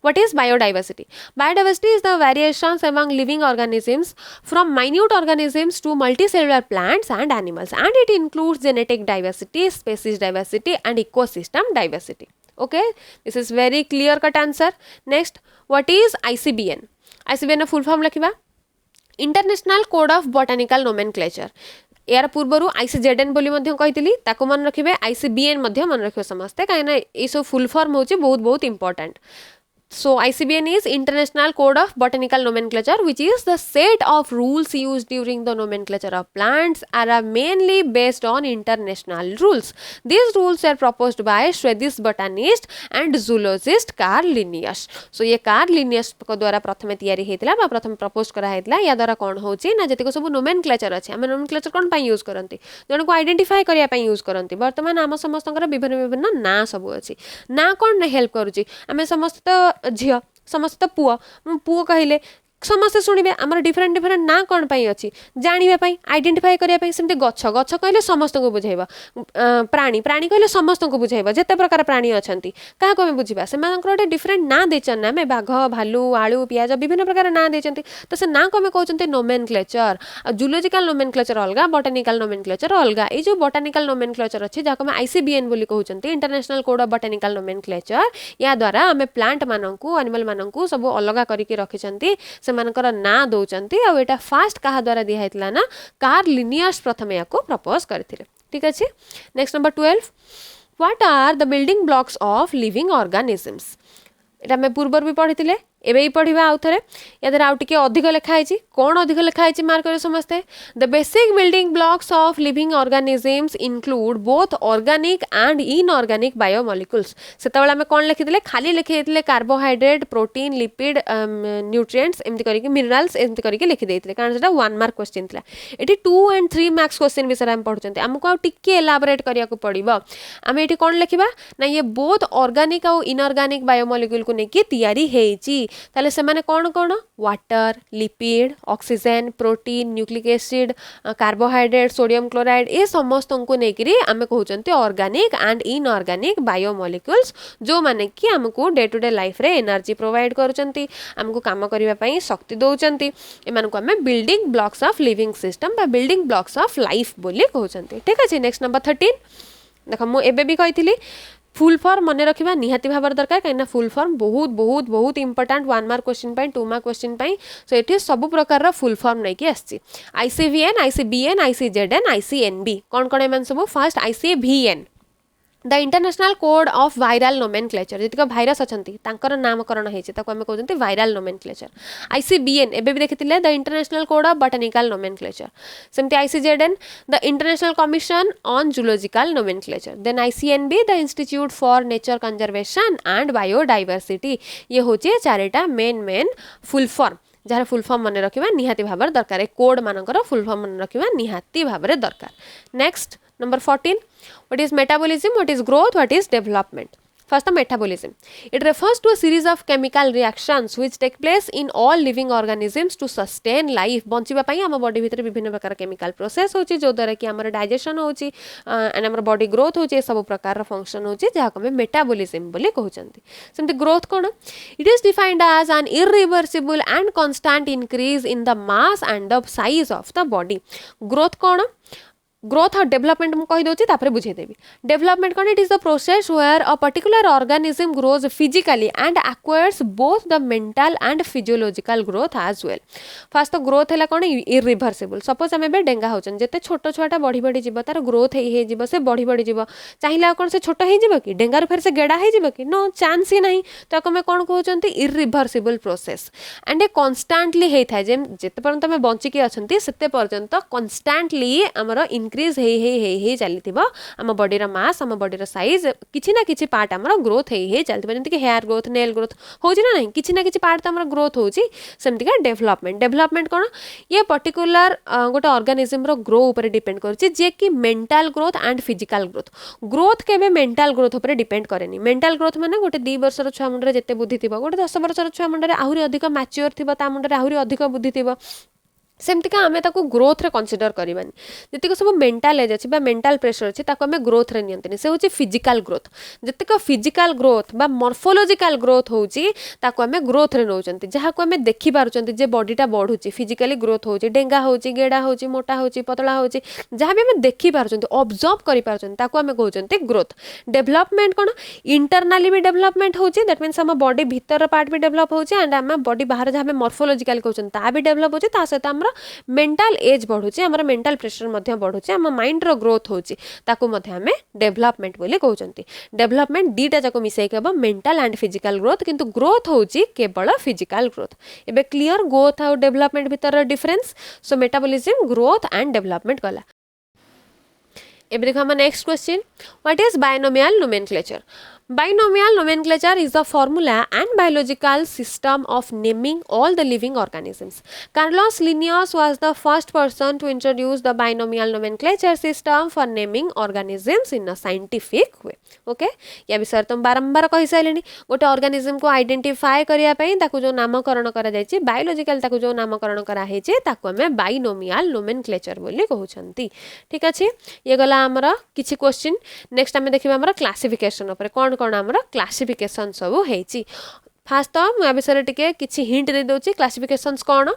what is biodiversity? Biodiversity is the variations among living organisms from minute organisms to multicellular plants and animals, and it includes genetic diversity, species diversity and ecosystem diversity. Okay, this is very clear cut answer. Next, what is ICBN? ICBN full form लिखिबा. International code of botanical Nomenclature यार पूर्वर ICZN बोली कही ताको मन रखिए ICBN मन रखिए समस्ते कहीं ये सब फुल फॉर्म होची बहुत बहुत important So ICBN is International Code of Botanical Nomenclature, which is the set of rules used during the nomenclature of plants and are mainly based on international rules. These rules are proposed by Swedish botanist and zoologist Carl Linnaeus. So ये Carl Linnaeus को द्वारा प्रथमे तैयारी हेतला बा प्रथम propose करा हेतला या द्वारा कोन होची ना जतिको सब nomenclature अछि हम nomenclature कोन पई यूज करंती जण को आइडेंटिफाई करिया पई यूज करंती वर्तमान आम समस्तकर विभिन्न विभिन्न ना सब अछि ना कोन हेल्प करूची आमे समस्त झील समस्त पुओ पुओ कहले समस्ते शुणे आम डिफरेन्ट डिफरेन्ट ना कौन पाई अच्छी जानापी आइडेंटिफाई करने सेमती गछ गछ कहले समस्त को बुझेब प्राणी प्राणी कहले समस्त को बुझेब जिते प्रकार प्राणी अच्छा क्या आम बुझा से गोटे डिफरेन्ट ना देचन आम बाघ भालू आलू पियाज विभिन्न प्रकार ना देते तो से ना को आम कहते नोमेनक्लेचर जूलोजिकल नोमेनक्लेचर अलग बॉटनिकल नोमेनक्लेचर अलग ये जो बॉटनिकल नोमेनक्लेचर अच्छी जहाँ आम ICBN बोली कहते international code of botanical nomenclature या द्वारा आम प्लांट मानू एनिमल मानू सब अलग करके रखिंट सेमानकर ना दौरान आउटा फास्ट क्या द्वारा दिखाई ना कार्ल लिनियस प्रथम या प्रपोज करथिले ठीक अच्छे next number 12 what are the building blocks of living organisms एटा मैं पूर्वर भी पढ़ी थिले एबे ही पढ़िबा आउ थरे या द्वारा आउ टिके अधिक लिखाई कौन अधिक लिखाई मार्क करे समस्ते the basic building blocks of living organisms include both organic and inorganic biomolecules सेतबेला में कौन लिखिथिले खाली लिखिथिले कार्बोहाइड्रेट प्रोटीन लिपिड न्यूट्रिएंट्स एमती करके मिनरल्स एमती करके लिखि देथिले कारण सेटा 1 मार्क क्वेश्चन थिला एटी 2 एंड 3 मार्क्स क्वेश्चन विषय हम पढुचंते हमको आउ टिके एलाबोरेट करिया को पड़िबो हम एटी कौन लिखिबा ना ये बोथ ऑर्गेनिक और इनऑर्गेनिक बायोमोलिक्यूल को नेकी तैयारी हेची ताले सेमाने कौन कौन water lipid oxygen protein nucleic acid carbohydrate sodium chloride ये समस्त को लेकिन आम कहते ऑर्गेनिक एंड इनऑर्गेनिक बायोमोलिक्यूल्स जो माने कि आमको डे टू डे लाइफ रे एनर्जी प्रोवाइड करूचंती आमको काम करबा पई शक्ति दउचंती एमान को आम building blocks of living system बा बिल्डिंग ब्लॉक्स ऑफ लाइफ बोली कहउचंती ठीक अछि नेक्स्ट नंबर 13 देख मु एबे भी कहिथिली फुल फॉर्म मन रखा निहाती भाव दरकार कहीं फुल फॉर्म बहुत बहुत बहुत important 1 mark question 2 mark question so ये सब प्रकार फुल फॉर्म नहीं कि ICBN ICBN ICZN ICNB कौन कौन एम सब first ICVN the international code of Viral Nomenclature जीतक भाइरस अच्छा नामकरण होती कहते वायरल नोमेनक्लेचर ICBN एबे भी देखिए the international code of botanical nomenclature सेमती ICZN the international commission on zoological nomenclature then ICNB the institute for nature conservation and biodiversity ये हूँ चारिटा मेन फुल फॉर्म जार फुल फॉर्म मन रखा निहाती भाव दरकार कोड मानकर फुल फॉर्म मन रखा निहाती भाव दरकार next number 14 what is metabolism what is growth what is development first the metabolism it refers to a series of chemical reactions which take place in all living organisms to sustain life बंचिबा पई हम body भीतर विभिन्न प्रकार chemical process होची जो द्वारा कि हमर डाइजेशन होची एंड हमर बॉडी ग्रोथ होची सब प्रकार फंक्शन होची जहा को मेटाबॉलिज्म बोली कहउचंती सेमते ग्रोथ कोन it is defined as an irreversible and constant increase in the mass and the size of the body growth कोन ग्रोथ और डेवलपमेंट मुझे कहीदे तापर बुझेदेवी डेवलपमेंट कौन it is the process where a particular organism grows physically and acquires both the mental and physiological growth as well first तो growth है कौन इरिवर्सिबल सपोज आम डेंगा होचन जिते छोट छुआटा बढ़ी बढ़ी जीव तार ग्रोथ हो से बढ़ी बढ़ी जीव चाहिए कौन से छोट हो कि डेंगार फेर से गेड़ा हो कि नो चांस ही नहीं तो आम कौन कहते इरिवर्सिबल प्रोसेस एंड ए कन्स्टांटली होता है जिते पर्यंत आम बंचिकी अच्छा से पर्यंत कन्स्टांटली आमर इनक्रीज हे चली आम बॉडीर मास आम बॉडीर साइज किसी ना किसी पार्ट आम ग्रोथ हे चलती जमीक हेयर ग्रोथ नेल ग्रोथ हो ना किसी ना किसी पार्ट तो आम ग्रोथ होमती डेवलपमेंट डेवलपमेंट कौन ये पर्टिकुलर गोटे ऑर्गेनिज्म ग्रो उपर डिपेंड करे कि mental growth and physical growth केबे मेंटल ग्रोथ उपर डिपेंड करेनी मेंटल ग्रोथ माने गोटे 2 वर्षर छुआ मुंडे जिते बुद्धि थी गोटे 10 वर्षर छुआ मुंडे आहरी अधिक मैच्योर थी मुंडे आहरी अधिक बुद्धि थी सेमतिका आमे ताको ग्रोथ रे कंसीडर करबानी जतिक सब मेंटल एज अछि बा मेंटल प्रेशर अछि ताको आमे ग्रोथ रे नियंतनी से होची फिजिकल ग्रोथ जतिक फिजिकल ग्रोथ बा मॉर्फोलॉजिकल ग्रोथ होची ताको आमे ग्रोथ रे नौचंती जहा को आमे देखि पारुचंती जे बॉडीटा बढ़ुची फिजिकली ग्रोथ होची डेंगा होची गेडा होची मोटा होची पतला होची जहा भी आमे देखि पारुचंती ऑब्जर्व करि पारुचंती ताको आमे कहउचंती ग्रोथ डेवलपमेंट कोन इंटरनली भी डेवलपमेंट होची दैट मींस हम बॉडी भीतर पार्ट भी डेवलप होची एंड हम बॉडी बाहर जहा हमें मॉर्फोलॉजिकल कहउचंती ता भी डेवलप होची ता सहित हमर मेंटल एज बढ़ुची हमर मेंटल प्रेशर मध्य बढ़ुची हम माइंड रो ग्रोथ होची ताको मध्य हमें डेवलपमेंट बोली कहउचंती डेवलपमेंट दीटा जाको मिसै के मेंटल एंड फिजिकल ग्रोथ किंतु ग्रोथ होची केवल फिजिकल ग्रोथ एबे क्लियर ग्रोथ और डेवलपमेंट भीतर difference so metabolism growth and development गला एबे देखो हम next question what is binomial nomenclature Binomial nomenclature is the formula and biological system of naming all the living organisms. Carlos Linnaeus was the first person to introduce the binomial nomenclature system for naming organisms in a scientific way. Okay? या विषय तुम बारंबार कहि साइलेनी गोटे organism को identify करिया पई ताकू जो नामकरण करा जायछि बायोलॉजिकल ताकू जो नामकरण करा हेछि ताकू हमें बाइनोमियल नोमेनक्लेचर बोली कहउछंती ठीक अछि ये गला हमरा किछि क्वेश्चन नेक्स्ट हमें देखिबा हमरा क्लासिफिकेशन ऊपर कोन कोन हमरा क्लासिफिकेशन सब हेछि फास्ट तो मैं विषय टिके किछि हिंट दे दोछि क्लासिफिकेशंस कोन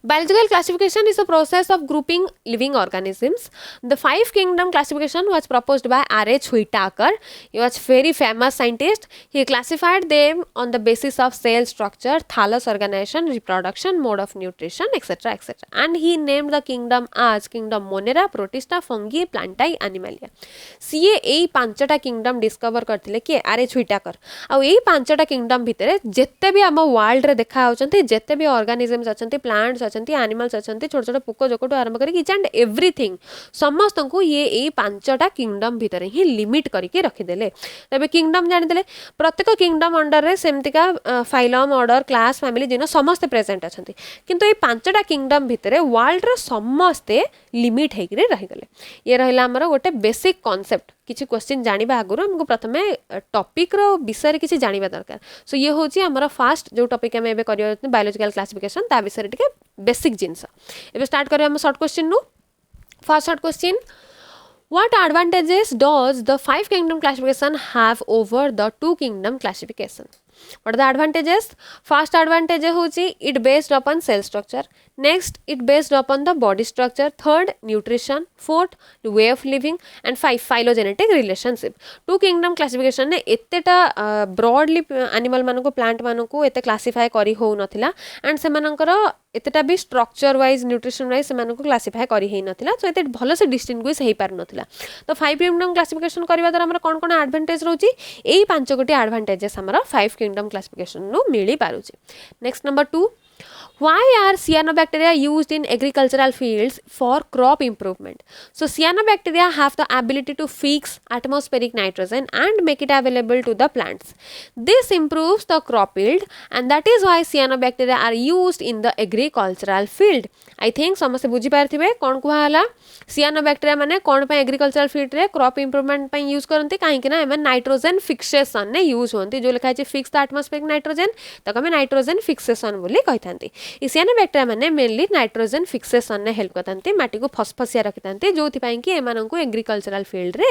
Biological classification is a process of grouping living organisms. The 5 kingdom classification was proposed by R.H. Whitaker. He was very famous scientist. He classified them on the basis of cell structure, thallus organization, reproduction, mode of nutrition, etc. etc. And he named the kingdom as kingdom Monera, Protista, Fungi, Plantae, Animalia. सीए एई पांचटा kingdom discover करथिले कि RH व्हिटाकर आ एई पांचटा kingdom भितरे जेते भी हम वर्ल्ड रे देखा होचंती जेते भी ऑर्गेनिजम्स अछंती प्लांट्स अछंती एनिमल्स अछंती छोट छोट पोको जोकोटो आरंभ करी ईच एंड एवरीथिंग समस्त को ये एई पांचटा किंगडम भितरे ही लिमिट करके रखि देले तबे किंगडम जानि देले प्रत्येक किंगडम अंडर रे सेमतिका फाइलम ऑर्डर क्लास फैमिली जिनो समस्त प्रेजेंट अछंती किंतु ए पांचटा किंगडम भितरे वर्ल्ड रे समस्त लिमिट हेकरे रहि गले ये रहला हमर गोटे बेसिक कांसेप्ट किछि क्वेश्चन जानिबा आगुरो हमको प्रथमे टॉपिक रो विषय रे किछि जानिबा दरकार सो ये होची हमर फर्स्ट जो टॉपिक हम एबे करियो बायोलॉजिकल क्लासिफिकेशन ता विषय रे टिके बेसिक जिंस एबे स्टार्ट करियो हम शॉर्ट क्वेश्चन नु first short question What advantages does the 5 kingdom classification have over the 2 kingdom classification? What are the advantages? First advantage होची it based upon cell structure. Next, it based upon the body structure. Third, nutrition. Fourth, way of living. And 5, phylogenetic relationship. 2 kingdom classification ने एतेटा broadly animal मानको plant मानको एते classify करी हो नथिला and सेमानकर एतेटा भी स्ट्रक्चर वाइज न्यूट्रिशन वाइज सेमाननको क्लासिफाई करी हेइ नथिला सो एते भलो से डिस्टिंग्विश हेइ पार नथिला तो 5 किंगडम क्लासिफिकेशन करबा द्वारा हमर कोन कोन एडवांटेज रहउची एई 5 गोटी एडवांटेजेस हमर 5 किंगडम क्लासिफिकेशन नु मिली पारुची next number 2 Why are cyanobacteria used in agricultural fields for crop improvement? So cyanobacteria have the ability to fix atmospheric nitrogen and make it available to the plants. This improves the crop yield and that is why cyanobacteria are used in the agricultural field. I think समस्त बुझी पारथिबे कोन कुहाला cyanobacteria माने कोन पे agricultural field रे crop improvement पे use करंती काहे कि ना एमे नाइट्रोजन फिक्सेशन ने यूज होंती जो लिखा छै फिक्स द एटमॉस्फेरिक नाइट्रोजन तक हमें नाइट्रोजन फिक्सेशन बोली कहिथांती cyanobacteria माने मेनली नाइट्रोजन फिक्सेशन ने हेल्प करथांती माटी को फसफसिया रखिथांती जोथि पई कि एमानंकु एग्रीकल्चरल फील्ड रे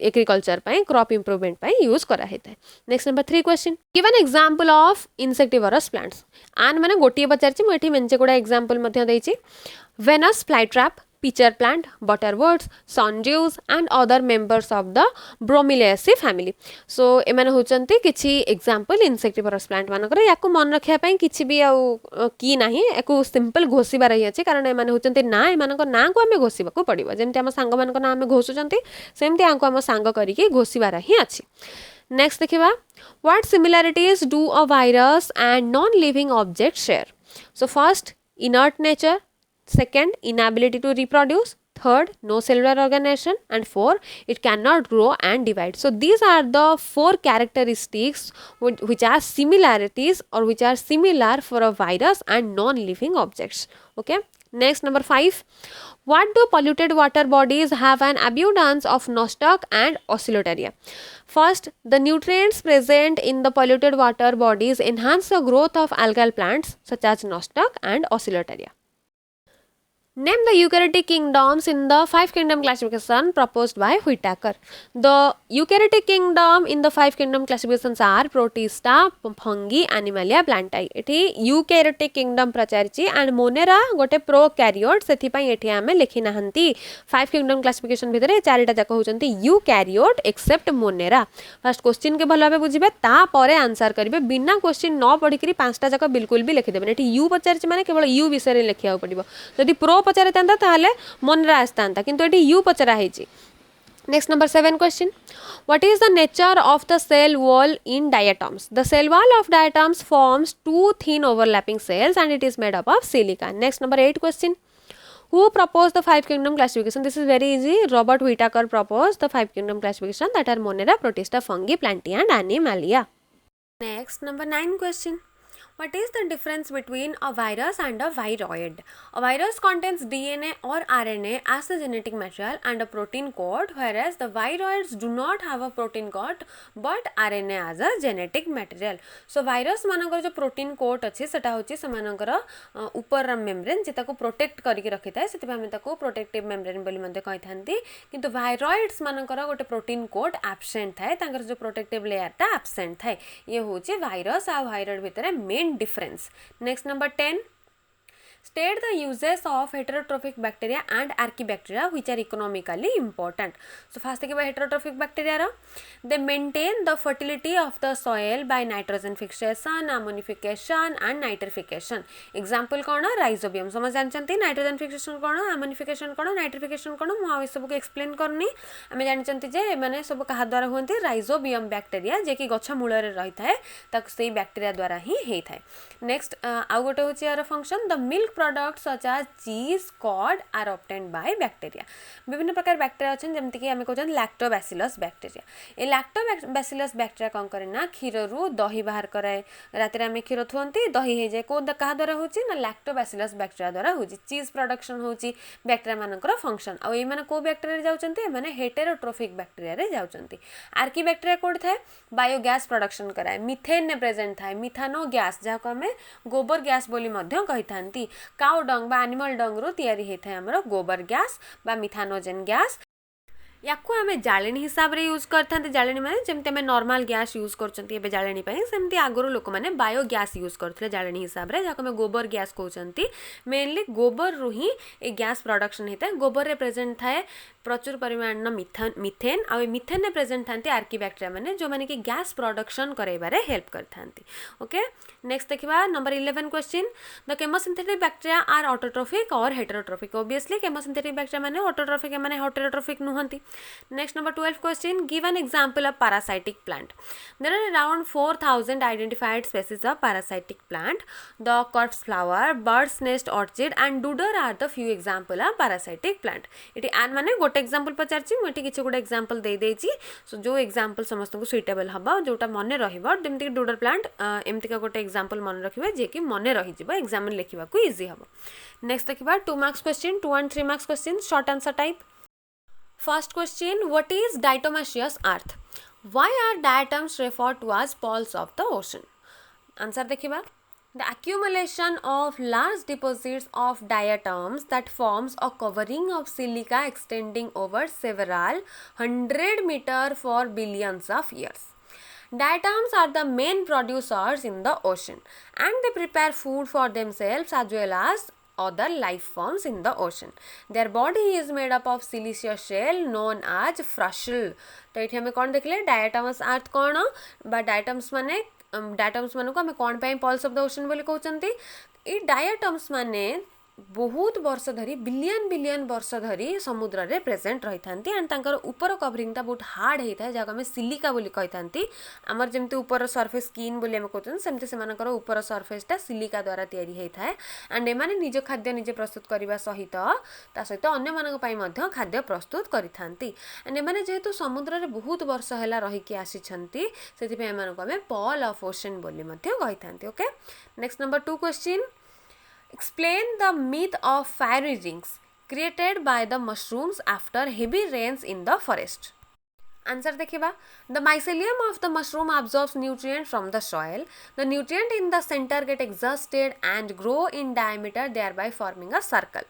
एग्रीकल्चर पई क्रॉप इंप्रूवमेंट पई यूज करा हेता next number 3 question give an example of insectivorous plants आन माने गोटिए पचारछि म एठी मेंचे कोडा एग्जांपल मध्ये दैछि Venus फ्लाइट्रैप pitcher plant, butterworts, sundews and other members of the Bromeliaceae family. So एमाने होचंती किछि एग्जांपल इंसेक्टिवरस प्लांट मानकर याको मन रखिया पई किछि भी आ की नाही एको सिंपल घोषिबा रही अछि कारण एमाने होचंती ना एमानक ना को हमें घोषिबा को पड़िबो जेमति हम सांग मानक ना हमें घोषुचंती सेमति आंको हम सांग करिके घोषिबा रही अछि नेक्स्ट देखिबा what similarities do a virus and non living objects share? So first, inert nature. Second, inability to reproduce. Third, no cellular organization. And 4, it cannot grow and divide. So these are the 4 characteristics which are similarities or which are similar for a virus and non-living objects. Okay. Next, number 5. What do polluted water bodies have an abundance of nostoc and oscillatoria? First, the nutrients present in the polluted water bodies enhance the growth of algal plants such as nostoc and oscillatoria. Name the eukaryotic kingdoms in the five kingdom classification proposed by Whitaker. The eukaryotic kingdom in the five kingdom classifications are Protista, Fungi, Animalia, Plantae. एठी eukaryotic kingdom प्रचारिची and Monera गोटे prokaryote सेथिपाई एठी आमे लेखि नाहंती five kingdom classification भितरे चारिटा जाक होचंती eukaryote except Monera. First question के भल भाबे बुझिबे ता परे आंसर करिवे बिना क्वेश्चन न पढी करी पांचटा जाक बिल्कुल भी लिखि देबे एठी u पचारिची माने केवल u विषय रे लिखिया पड़िबो जदि प्रो पचारे तांता ताले मनरा आस्तांता किंतु एठी यू पचरा हेची. Next number 7 question. What is the nature of the cell wall in diatoms? The cell wall of diatoms forms two thin overlapping cells and it is made up of silica. Next number 8 question. Who proposed the five kingdom classification? This is very easy. Robert Whitaker proposed the five kingdom classification that are Monera, Protista, Fungi, Plantae and Animalia. Next number 9 question. What is the difference between a virus and a viroid? A virus contains DNA or RNA as the genetic material and a protein code, whereas the viroids do not have a protein code but RNA as a genetic material. So virus मानकर जो protein code अच्छे सेटा होची समानकर ऊपर membrane जे ताको protect करिक रखि थाए सेति भामे ताको protective membrane बोली मते कहि थांती किंतु viroids मानकर गोटे protein code absent थाए तांकर जो protective layer ता absent थाए ये होची virus आ viroid भितरे main difference. Next number 10. State the uses of heterotrophic bacteria and archaebacteria which are economically important. So first देखिबा heterotrophic bacteria रा they maintain the fertility of the soil by nitrogen fixation, ammonification and nitrification. Example कौन rhizobium समझ जानचंती nitrogen fixation कौन ammonification कौन nitrification कौन मु आ सब को एक्सप्लेन करनी आमे जानचंती जे माने सब कहा द्वारा होंती rhizobium bacteria जे कि गछ मूल रे रही थाए ताक सेही बैक्टीरिया द्वारा ही हेई थाए. नेक्स्ट आ गोटे होची यार function the milk products such as cheese, curd are obtained by bacteria. विभिन्न प्रकार बैक्टीरिया अच्छन जेमति कि हमें कहजन लैक्टोबैसिलस बैक्टीरिया. ए लैक्टोबैसिलस बैक्टीरिया कोन करे ना क्षीर रु दही बाहर कराए राति रे हमें क्षीर थुंती दही हे जाय को कहा द्वारा होची ना लैक्टोबैसिलस बैक्टीरिया द्वारा होची. चीज प्रोडक्शन होची बैक्टीरिया मानकर फंक्शन आ ए माने को बैक्टीरिया रे जाउचंती ए माने हेटेरोट्रोफिक बैक्टीरिया रे जाउचंती. आर्की बैक्टीरिया कोड थाए बायोगैस प्रोडक्शन कराए मिथेन ने प्रेजेंट थाए मिथानो गैस जा को हमें गोबर गैस बोली मध्य कहि थांती. काउ डंग बा एनिमल डंग रु तयारी हेथाय हमर गोबर गैस बा मिथानोजन गैस याकू आमे जाळेनी हिसाब रे यूज करथांते. जाळेनी माने जेमते आमे नॉर्मल गैस यूज करचंती एबे जाळेनी पई सेमती आगरो लोक माने बायो गैस यूज करथले जाळेनी हिसाब रे जाको आमे गोबर गैस कहउचंती. मेनली गोबर रु ही ए गैस प्रोडक्शन हेता गोबर रे प्रेजेंट थाए प्रचुर परिमाण मिथेन आ मिथेन ने प्रेजेंट थांती आर्की बैक्टीरिया माने जो माने कि गैस प्रोडक्शन करेबारे हेल्प करथांती. ओके नेक्स्ट देखिबा number 11 question. The chemosynthetic bacteria are autotrophic or heterotrophic. Obviously chemosynthetic bacteria माने ऑटोट्रोफिक माने हेटेरोट्रोफिक नुहंती. Next number 12 question. Give an example of parasitic plant. There are around 4,000 identified species of parasitic plant. The corpse flower, bird's nest orchid and dodder are the few example of parasitic plant. इटी आन माने गोटे example पचारची मोटी किछि गोटे example दे देछि. सो जो example समस्त को suitable हबा जोटा मने रहिबो जेमति dodder plant एमति का गोटे example मन रखिबे जे कि मने रहि जिवो एग्जाम लिखिबा को इजी हबो. नेक्स्ट देखिबा 2 marks question 2 and 3 marks question short answer type. First question, what is diatomaceous earth? Why are diatoms referred to as pearls of the ocean? Answer देखिबा. The accumulation of large deposits of diatoms that forms a covering of silica extending over several 100 meters for billions of years. Diatoms are the main producers in the ocean and they prepare food for themselves as well as other life forms in the ocean. Their body is made up of siliceous shell known as frussel. तो ये हमें कौन देखले diatoms अर्थ कौन बा diatoms माने diatoms माने को हमें कौन पे पल्स ऑफ द ओशन बोली कहउचंती. ई डायटम्स माने बहुत वर्ष धरी बिलियन बिलियन वर्ष धरी समुद्र रे प्रेजेंट रही थांती एंड तांकर ऊपर कवरिंग ता बहुत हार्ड हेता है जाको हमें सिलिका बोली कहि थांती. हमर जेमते ऊपर सरफेस स्किन बोली हम कहतन सेमते से मानकर ऊपर सरफेस ता सिलिका द्वारा तयारी हेता है एंड ए माने निज खाद्य निजे प्रस्तुत करबा सहित ता सहित अन्य मानक पई मध्य खाद्य प्रस्तुत करि थांती. एंड ए माने जेहेतु समुद्र रे बहुत वर्ष हैला रही कि आसी छंती सेति पे मानक हमें पर्ल ऑफ ओशन बोली मध्य कहि थांती. Okay next number 2 question. Explain the myth of fairy rings created by the mushrooms after heavy rains in the forest. Answer देखिबा the mycelium of the mushroom absorbs nutrient from the soil. The nutrient in the center get exhausted and grow in diameter, thereby forming a circle.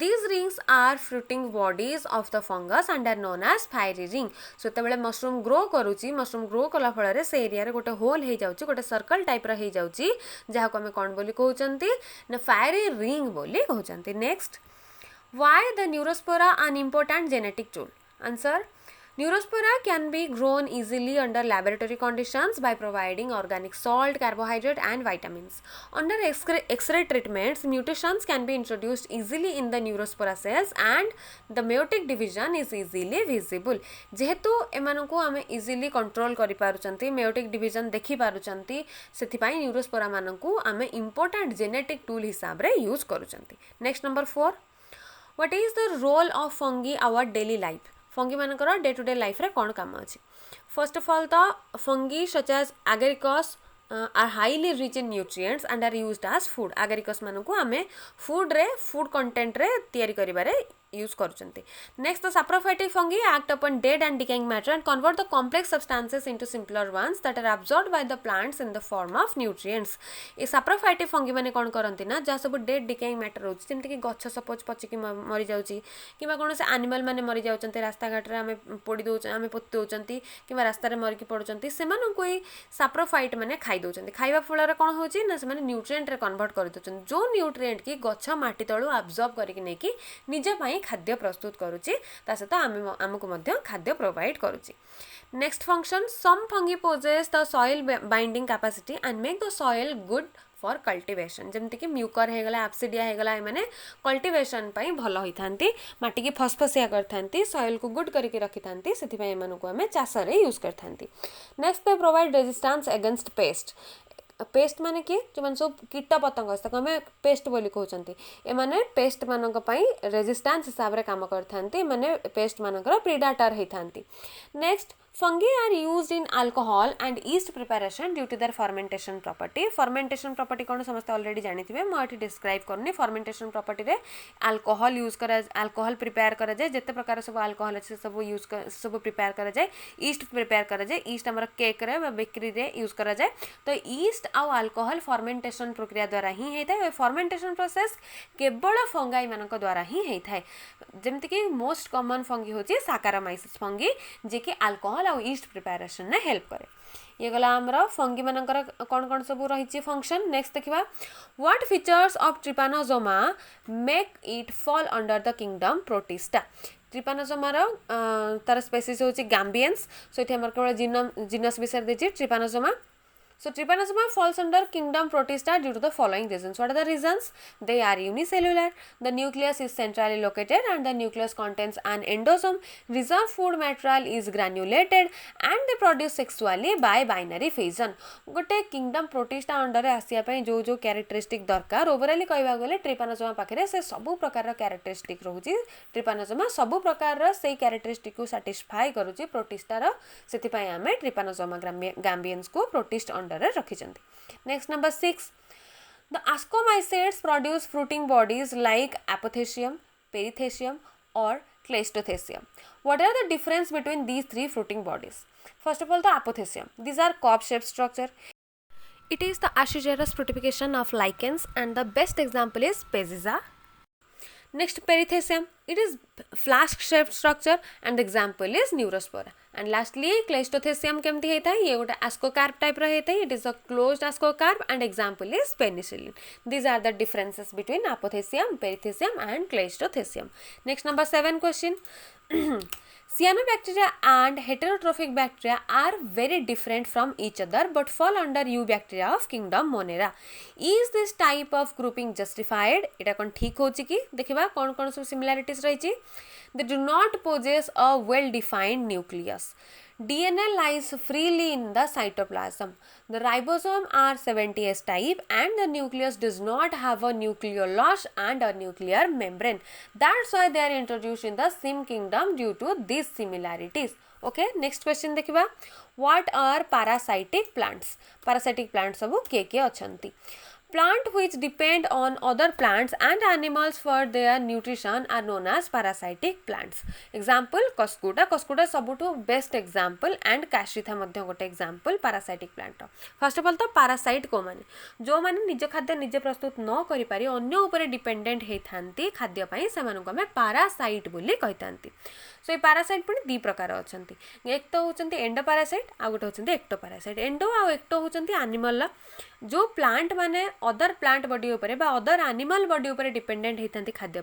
These rings are fruiting bodies of the fungus and are known as fiery ring. So तेबेले mushroom grow करूची mushroom grow कला फल से area रे गोटे whole हो जाउची गोटे सर्कल टाइप रो हो जाउची जहा को हमें कोन बोली कहउचंती ना फायरी रिंग बोली कहउचंती. Next, why the Neurospora an important genetic tool? Answer, Neurospora can be grown easily under laboratory conditions by providing organic salt, carbohydrate and vitamins. Under X-ray treatments, mutations can be introduced easily in the Neurospora cells and the meiotic division is easily visible. जेहेतु एमानकु आमे easily control करि पारुचंती meiotic division देखि पारुचंती सेथिपाई Neurospora मानकु आमे important genetic tool हिसाब रे use करूचंती. Next, number 4, what is the role of fungi our daily life? Fungi मानकर day to day life रे कौन काम अच्छे? फर्स्ट ऑफ ऑल तो fungi such as agaricus are highly rich in nutrients and are used as food. Agaricus मानकु आमे food रे food content रे तैयारी करिबारे यूज करूचंती. Next, the saprophytic fungi act upon dead and decaying matter and convert the complex substances into simpler ones that are absorbed by the plants in the form of nutrients. A saprophytic fungi माने कोन करंती ना जा सब dead decaying matter होची जेमति कि गछ suppose पचिकी मरि जाउची किबा कोन से एनिमल माने मरि जाउचंती रास्ता घाट रे आमे पोडी दोच आमे पोती दोचंती किबा रास्ता रे मरि की पडुचंती सेमानं कोई सैप्रोफाइट माने खाइ दोचंती. खाइबा फल रे कोन होची ना से माने न्यूट्रिएंट रे कन्वर्ट कर दोचंती जो न्यूट्रिएंट की गछ माटी तळु अब्सॉर्ब करिक नेकी निजे पई खाद्य प्रस्तुत करूची ता सहित आमको मध्य खाद्य प्रोवाइड करूची. Next function, some fungi possess the soil binding capacity and make the soil good for cultivation. जमती कि म्यूकर हो गला एब्सिडिया हो गला माने कल्टिवेशन पई भलो होई थांती माटी की फसफसिया कर थांती सॉइल को गुड करके रखी थांती सेति पई एमानु को हमें चाष रे यूज कर थांती. Next, they provide resistance against pest. Pest माने कि जो मन सब कीट पतंग ताको हमें पेस्ट बोली कहउचंती. ए माने पेस्ट मानक पई रेजिस्टेंस हिसाब रे काम कर थांती माने पेस्ट मानकर प्रेडेटर हे थांती. Next, fungi are used in alcohol and yeast preparation due to their fermentation property. Fermentation property कोन समस्त ऑलरेडी जानि थिबे म एठी डिस्क्राइब करनी. fermentation property रे अल्कोहल यूज करा अल्कोहल प्रिपेयर करा जाय जते प्रकार सब अल्कोहल अछि सब यूज सब प्रिपेयर करा जाय. ईस्ट प्रिपेयर करा जाय ईस्ट हमर केक रे बा बेकरी रे यूज करा जाय. तो ईस्ट आ अल्कोहल fermentation प्रक्रिया द्वारा ही हेता. fermentation प्रोसेस केवल फंगाई मानक द्वारा ही हेता. जेमति कि मोस्ट कॉमन फंगी होची साकारामाइसिस फंगी जे कि अल्कोहल आ ईस्ट प्रिपेरेशन ने हेल्प करे. ये गला हमरा फंगी मानकर कोन कोन सब रहिची फंक्शन. नेक्स्ट देखिबा, what features of trypanosoma make it fall under the kingdom protista. Trypanosoma रो तार स्पीसीज होची गैम्बियंस. सो इथे हमर केवल जीनस विषय देची ट्रिपानोसोमा. So Trypanosoma falls under kingdom Protista due to the following reasons. What are the reasons? They are unicellular, the nucleus is centrally located and the nucleus contains an endosome, reserve food material is granulated and they produce sexually by binary fission. गोटे kingdom Protista under आसिया पई जो जो characteristic दरकार ओवरऑली कहबा गले Trypanosoma पाखरे से सब प्रकार रो कैरेक्टरिस्टिक रहउची. Trypanosoma सब प्रकार रो से कैरेक्टरिस्टिक को सैटिस्फाई करूची Protista रो सेति पई हमें Trypanosoma gambians को Protist under रखिचंती. Next, number 6, the ascomycetes produce fruiting bodies like apothecium, perithecium or cleistothecium. What are the difference between these three fruiting bodies? First of all, the apothecium. These are cup-shaped structure. It is the ascigerous fructification of lichens and the best example is Peziza. Next, perithecium. It is flask-shaped structure and the example is Neurospora. And lastly, Cleistothecium केमती हेता है ये गोटे ascocarp type रा हेता है. It is a closed ascocarp and example is penicillin. These are the differences between apothecium, perithecium and Cleistothecium. Next, number 7 question. Cyanobacteria and heterotrophic bacteria are very different from each other but fall under eubacteria of kingdom Monera. Is this type of grouping justified? इटा कौन ठीक हो चिकी देखिबा कौन कौन सब similarities रही ची. They do not possess a well-defined nucleus. DNA lies freely in the cytoplasm. The ribosome are 70S type and the nucleus does not have a nucleolus and a nuclear membrane. That's why they are introduced in the same kingdom due to these similarities. Okay, next question देखिबा. What are parasitic plants? Parasitic plants सब के अछंती. Plant which depend on other plants and animals for their nutrition are known as parasitic plants. Example Cuscuta सबुठु best example and काशीथा मध्य गोटे example parasitic plant. First of all तो parasite को माने जो माने निज खाद्य निजे प्रस्तुत न करि पारि अन्य ऊपर डिपेंडेंट हे थांती खाद्य पई से मानको हमें parasite बोली कहितांती. सो ये पैरासाइट पुणी दी प्रकार अच्छा एक तो होती एंडोपारासाइट आ गोटे होती एक्टोपारासाइट. एंडो आ एक्टो होती आनिमल जो प्लांट माने अदर प्लांट बॉडी उपरे बा अदर एनिमल बॉडी उपरे डिपेंडेंट होती खाद्य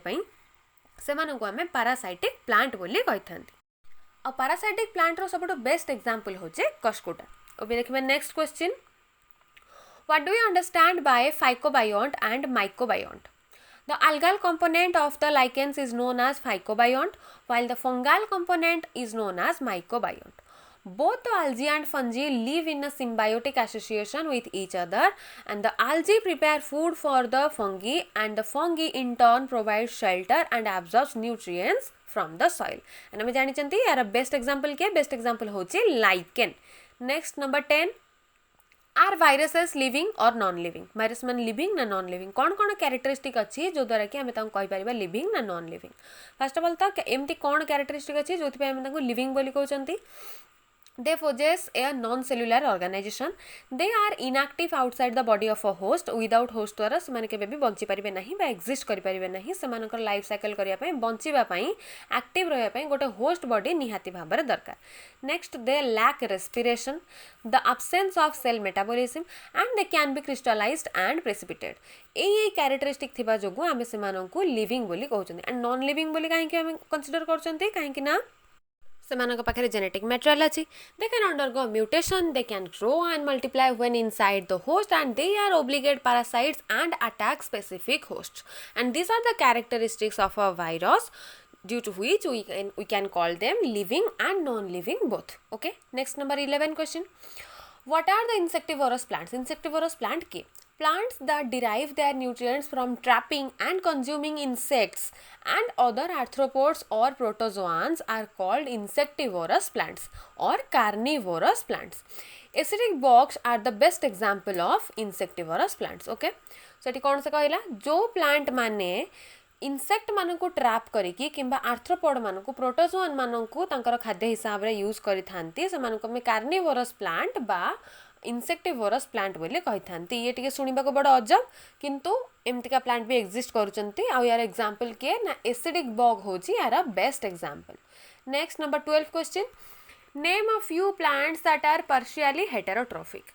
से आम पैरासाइटिक प्लांट बोली कही. आ पैरासाइटिक प्लांट रो सब बेस्ट एग्जांपल होचे कस्कुटा. ओके देखिए next question. What do you understand by phycobiont and mycobiont? The algal component of the lichens is known as phycobiont, while the fungal component is known as mycobiont. Both the algae and fungi live in a symbiotic association with each other, and the algae prepare food for the fungi, and the fungi in turn provide shelter and absorbs nutrients from the soil. And हमें जानी चाहिए यार best example क्या? Best example होची lichen. Next number 10. Are viruses living और non living? Virus मान living ना non living? कौन कौन कैरेक्टरिस्टिक अच्छी जो द्वारा कि आम कहीपर लिविंग ना non living? First of all तो एमती कौन कैरेक्टरिस्टिक अच्छी जो लिविंग बोली कहते? They possess a non-cellular organization. They are inactive outside the body of a host. Without host द्वारा से केबे भी बंची पारिबे नहीं बा एक्जिस्ट करि पारिबे नहीं. सेमानकर लाइफ साइकिल करिया पई बंचीबा पई एक्टिव रहया पई गोटे होस्ट बॉडी निहाती भाबरे दरकार. Next they lack respiration, the absence of cell metabolism and they can be crystallized and precipitated. AE characteristic थिबा जोगु आमे सेमानंकु लिविंग बोली कहउछन. एंड नॉन लिविंग बोली काहे कि आमे कंसीडर करछन्ते काहे कि ना सेमानक पाखरे जेनेटिक मटेरियल अछि. They can undergo mutation, they can grow and multiply when inside the host and they are obligate parasites and attack specific host. And these are the characteristics of a virus due to which we can call them living and non-living both. Okay, next number 11 question. What are the insectivorous plants? Insectivorous plant के plants that derive their nutrients from trapping and consuming insects and other arthropods or protozoans are called insectivorous plants or carnivorous plants. Acidic bogs are the best example of insectivorous plants. Okay, so eighty कौन से कहला जो plant माने insect मानक trap करिकी किंबा arthropod मानक protozoan मानक तांकर खाद्य हिसाब रे यूज करि थांती से मानक में कार्निवोरस प्लांट बा इंसेक्टिवोरस प्लांट बोले कहि थांती. ये टिके सुनिबा को बड़ अजब किंतु एमतिका प्लांट भी एग्जिस्ट करूचंती. आ यार एग्जांपल के ना एसिडिक बॉग होची यार best example. Next number 12 question. Name a few plants that are partially heterotrophic.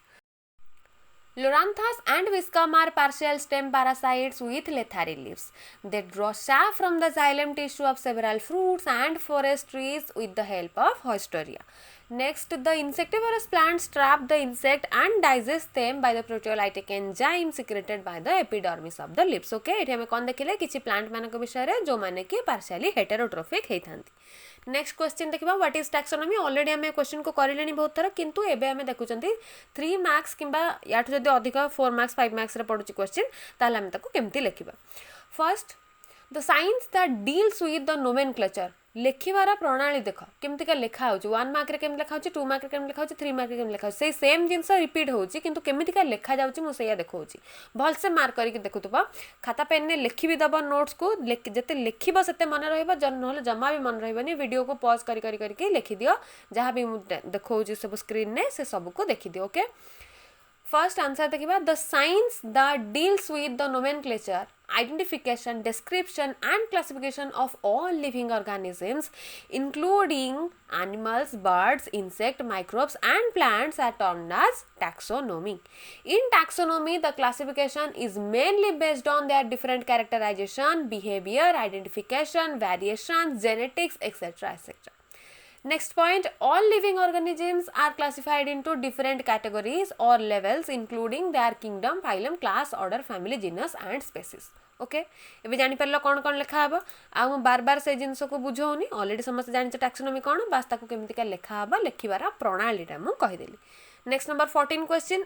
Loranthus and Viscum are partial stem parasites with lethary leaves. They draw sap from the xylem tissue of several fruits and forest trees with the help of Heustoria. Next, the insectivorous plants trap the insect and digest them by the proteolytic enzyme secreted by the epidermis of the leaves. Okay, एठी हमें कौन देखिले किछि plant मानक विषय रे जो माने कि पार्शियली हेटेरोट्रोफिक हेथांती. नेक्स्ट क्वेश्चन देखिबा व्हाट इज टैक्सोनॉमी. ऑलरेडी हमें क्वेश्चन को करिलेनी बहुत थर किंतु एबे हमें देखुचंती 3 मार्क्स किंबा याठु जदी अधिक 4 मार्क्स 5 मार्क्स रे पडुची क्वेश्चन ताले हमें ताको केमती लिखिबा. First the science that deals with the nomenclature. लेखिबार प्रणाली देख केमती लेखा हो 1 मार्क रे केम लिखा हो 2 मार्क रे केम लिखा हो 3 मार्क रे केम लिखा हो से सेम जिंस रिपीट होची किंतु केमिति लेखा जाउची मु सेया देखौची. भल से मार्क करके देखुतबा खाता पेन ने लिखि भी दबा नोट्स को जते लिखिबा सेते मन रहइबा नहले जमा भी मन रहइबनी. वीडियो को पॉज करके लिखि दियो जहां भी मु देखौची सब स्क्रीन ने से सब को देखि दियो. ओके, फर्स्ट आंसर देखिबा the science that deals with the nomenclature, identification, description and classification of all living organisms including animals, birds, insects, microbes and plants are termed as taxonomy. In taxonomy, the classification is mainly based on their different characterization, behavior, identification, variations, genetics, etc. etc. Next point, all living organisms are classified into different categories or levels including their kingdom, phylum, class, order, family, genus and species. Okay, एबे जानि परलो कोन कोन लिखा हबो. आ हम बार बार से जिंस को बुझौनी already समस्त जानि छ टैक्सोनॉमी कोन बास ताको केमिति का लिखा हबो लिखिबारा प्रणालीटा मु कहि देली. Next number 14 question.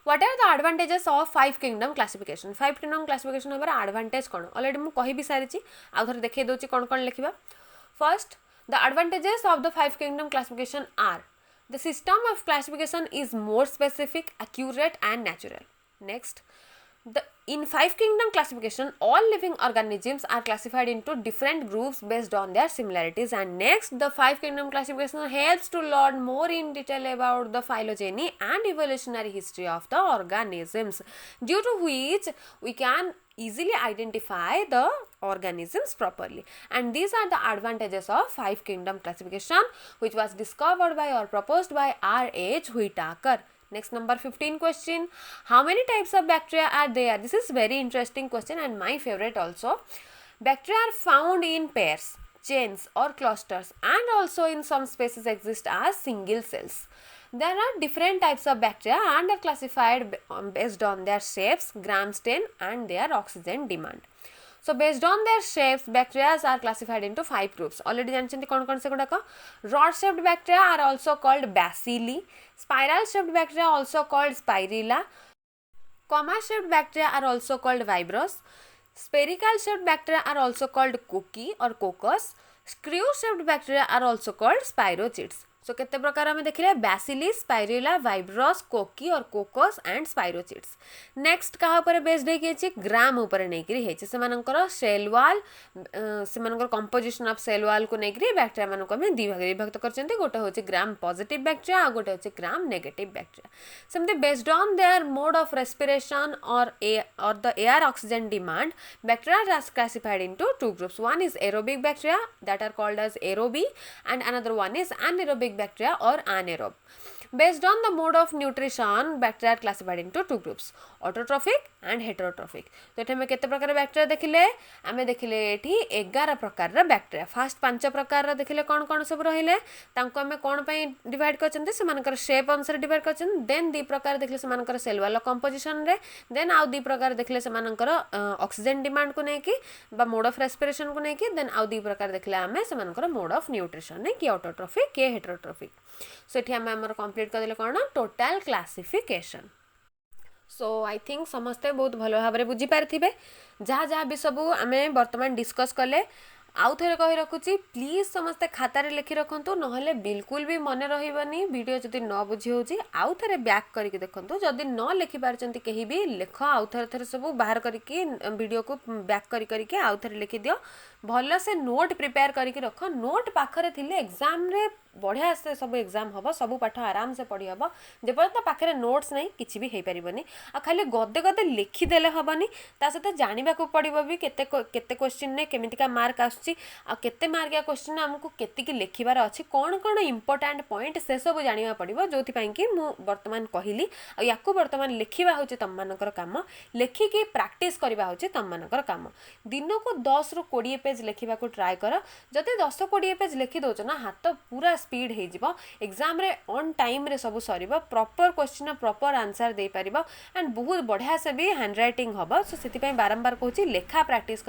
What are the advantages of 5 kingdom classification. 5 kingdom classification हमारा एडवांटेज कोन ऑलरेडी मु कहि भी सारी छी आ थोर देखै दोची कोन कोन लिखिबा. First, the advantages of the 5 kingdom classification are the system of classification is more specific, accurate and natural. Next, in five kingdom classification, all living organisms are classified into different groups based on their similarities. And next, the five kingdom classification helps to learn more in detail about the phylogeny and evolutionary history of the organisms, due to which we can easily identify the organisms properly. And these are the advantages of five kingdom classification, which was discovered by or proposed by R.H. Whitaker. Next, number 15 question. How many types of bacteria are there? This is very interesting question and my favorite also. Bacteria are found in pairs, chains or clusters, and also in some species exist as single cells. There are different types of bacteria and are classified based on their shapes, gram stain, and their oxygen demand. So based on their shapes, bacteria are classified into 5 groups. Already janchhanti kon se gudaka. Rod shaped bacteria are also called bacilli. Spiral shaped bacteria also called spirilla. Comma shaped bacteria are also called vibros. Spherical shaped bacteria are also called cocci or coccus. Screw shaped bacteria are also called spirochetes. So केते प्रकार हमें देखिले bacilli, स्पाइरुला, वाइब्रस, कोकी और कोकस and स्पाइरोचिट्स. Next कहा ऊपर based हेछि gram ऊपर नेकरी हेछि सेमानकर सेल वॉल सेमानकर कंपोजिशन ऑफ सेल वॉल को नेकरी बैक्टीरिया मानको हमें दि भाग विभक्त करचंती. गोटे होछि ग्राम पॉजिटिव बैक्टीरिया आ गोटे होछि ग्राम नेगेटिव बैक्टीरिया. सेमते based on their mode of respiration or the air oxygen demand, bacteria are classified into two groups. One is aerobic bacteria that are called as aerobie, and another one is anaerobic bacteria or anaerobe. Based on the mode of nutrition, bacteria are classified into two groups, autotrophic and heterotrophic. तो एठे में केते प्रकार bacteria देखिले आमे देखिले एठी 11 प्रकार रा बैक्टीरिया. फर्स्ट 5 प्रकार रा देखिले कोन कोन सब रहिले तांको हमें कोन पई डिवाइड करचंती सेमानकर शेप अनुसार डिवाइड करचन. देन 2 प्रकार देखिले सेमानकर सेल वाला कंपोजिशन रे. देन आउ 2 प्रकार देखिले सेमानकर ऑक्सीजन डिमांड को नेकी बा मोड ऑफ रेस्पिरेशन को नेकी. देन आउ 2 प्रकार देखिले आमे सेमानकर मोड ऑफ न्यूट्रिशन ने कि ऑटोट्रोफिक के हेटेरोट्रोफिक. सो एठी आमे हमर कंप्लीट कर देले कोन total classification. So I think समस्ते बहुत भल भाव बुझी पारे जहाँ जहाँ भी सब आम बर्तमान डिस्कस कले. आउ थे कही रखुची प्लीज समस्ते खातार लिखि रखु ना बिल्कुल भी मन रही वीडियो जदि न बुझी हो आउ थे बैक करके देखु. जदि न लिखि पार्टी कहीं भी लिख आउ थे सब बाहर करके वीडियो को बैक करके आउ थे लिखि दियो. भल से नोट प्रिपेयर करके रख. नोट पाखरे थिले एग्जाम रे बढ़िया से सब एग्जाम हम सब पाठ आराम से पढ़ी हम. जबरदस्त पाखे नोट्स नहीं किसी भी हो पारनि. आ खाली गदे गदे लिखिदेले हेनी ता सहित जानवा पड़ो भी केते क्वेश्चन ने केमितिका मार्क आसुची आ केते मार्किया क्वेश्चन आमको केतिकी लिखिबार अछि कौन कौन इंपोर्टेंट पॉइंट से सब जानवा पड़ो जो कि मु वर्तमान कहली. आ याकू वर्तमान लिखा होची तम मानकर काम. लिखिकी प्रैक्टिस करबा होची तम मानकर काम. दिन को 10 रु 20 पेज लिखा ट्राए कर. जदि 10-20 पेज लिखि दौच ना हाथ पूरा स्पीड हो एग्जाम रे ऑन टाइम रे सब sir proper question proper answer दे पार एंड बहुत बढ़िया से भी हैंड राइटिंग हम. सो से बारंबार कहूँ लेखा प्रैक्टिस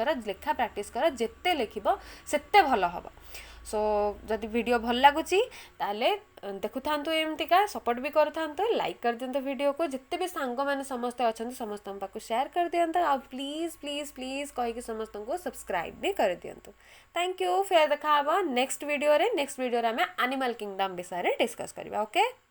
कर जिते लिखब सेते भल हम. सो जदि वीडियो भल लगुच देखु था एमतीका सपोर्ट भी करूँ. लाइक कर दिंतु वीडियो को. जिते भी सांग मैंने समस्ते अच्छा समस्त पाक शेयर कर दिंतु. आ प्लीज प्लीज प्लीज कहीकि समस्त को सब्सक्राइब भी कर दिंतु. Thank you. फिर देखा नेक्स्ट वीडियो रे आम एनिमल किंगडम विषय डिस्कस करवा. ओके.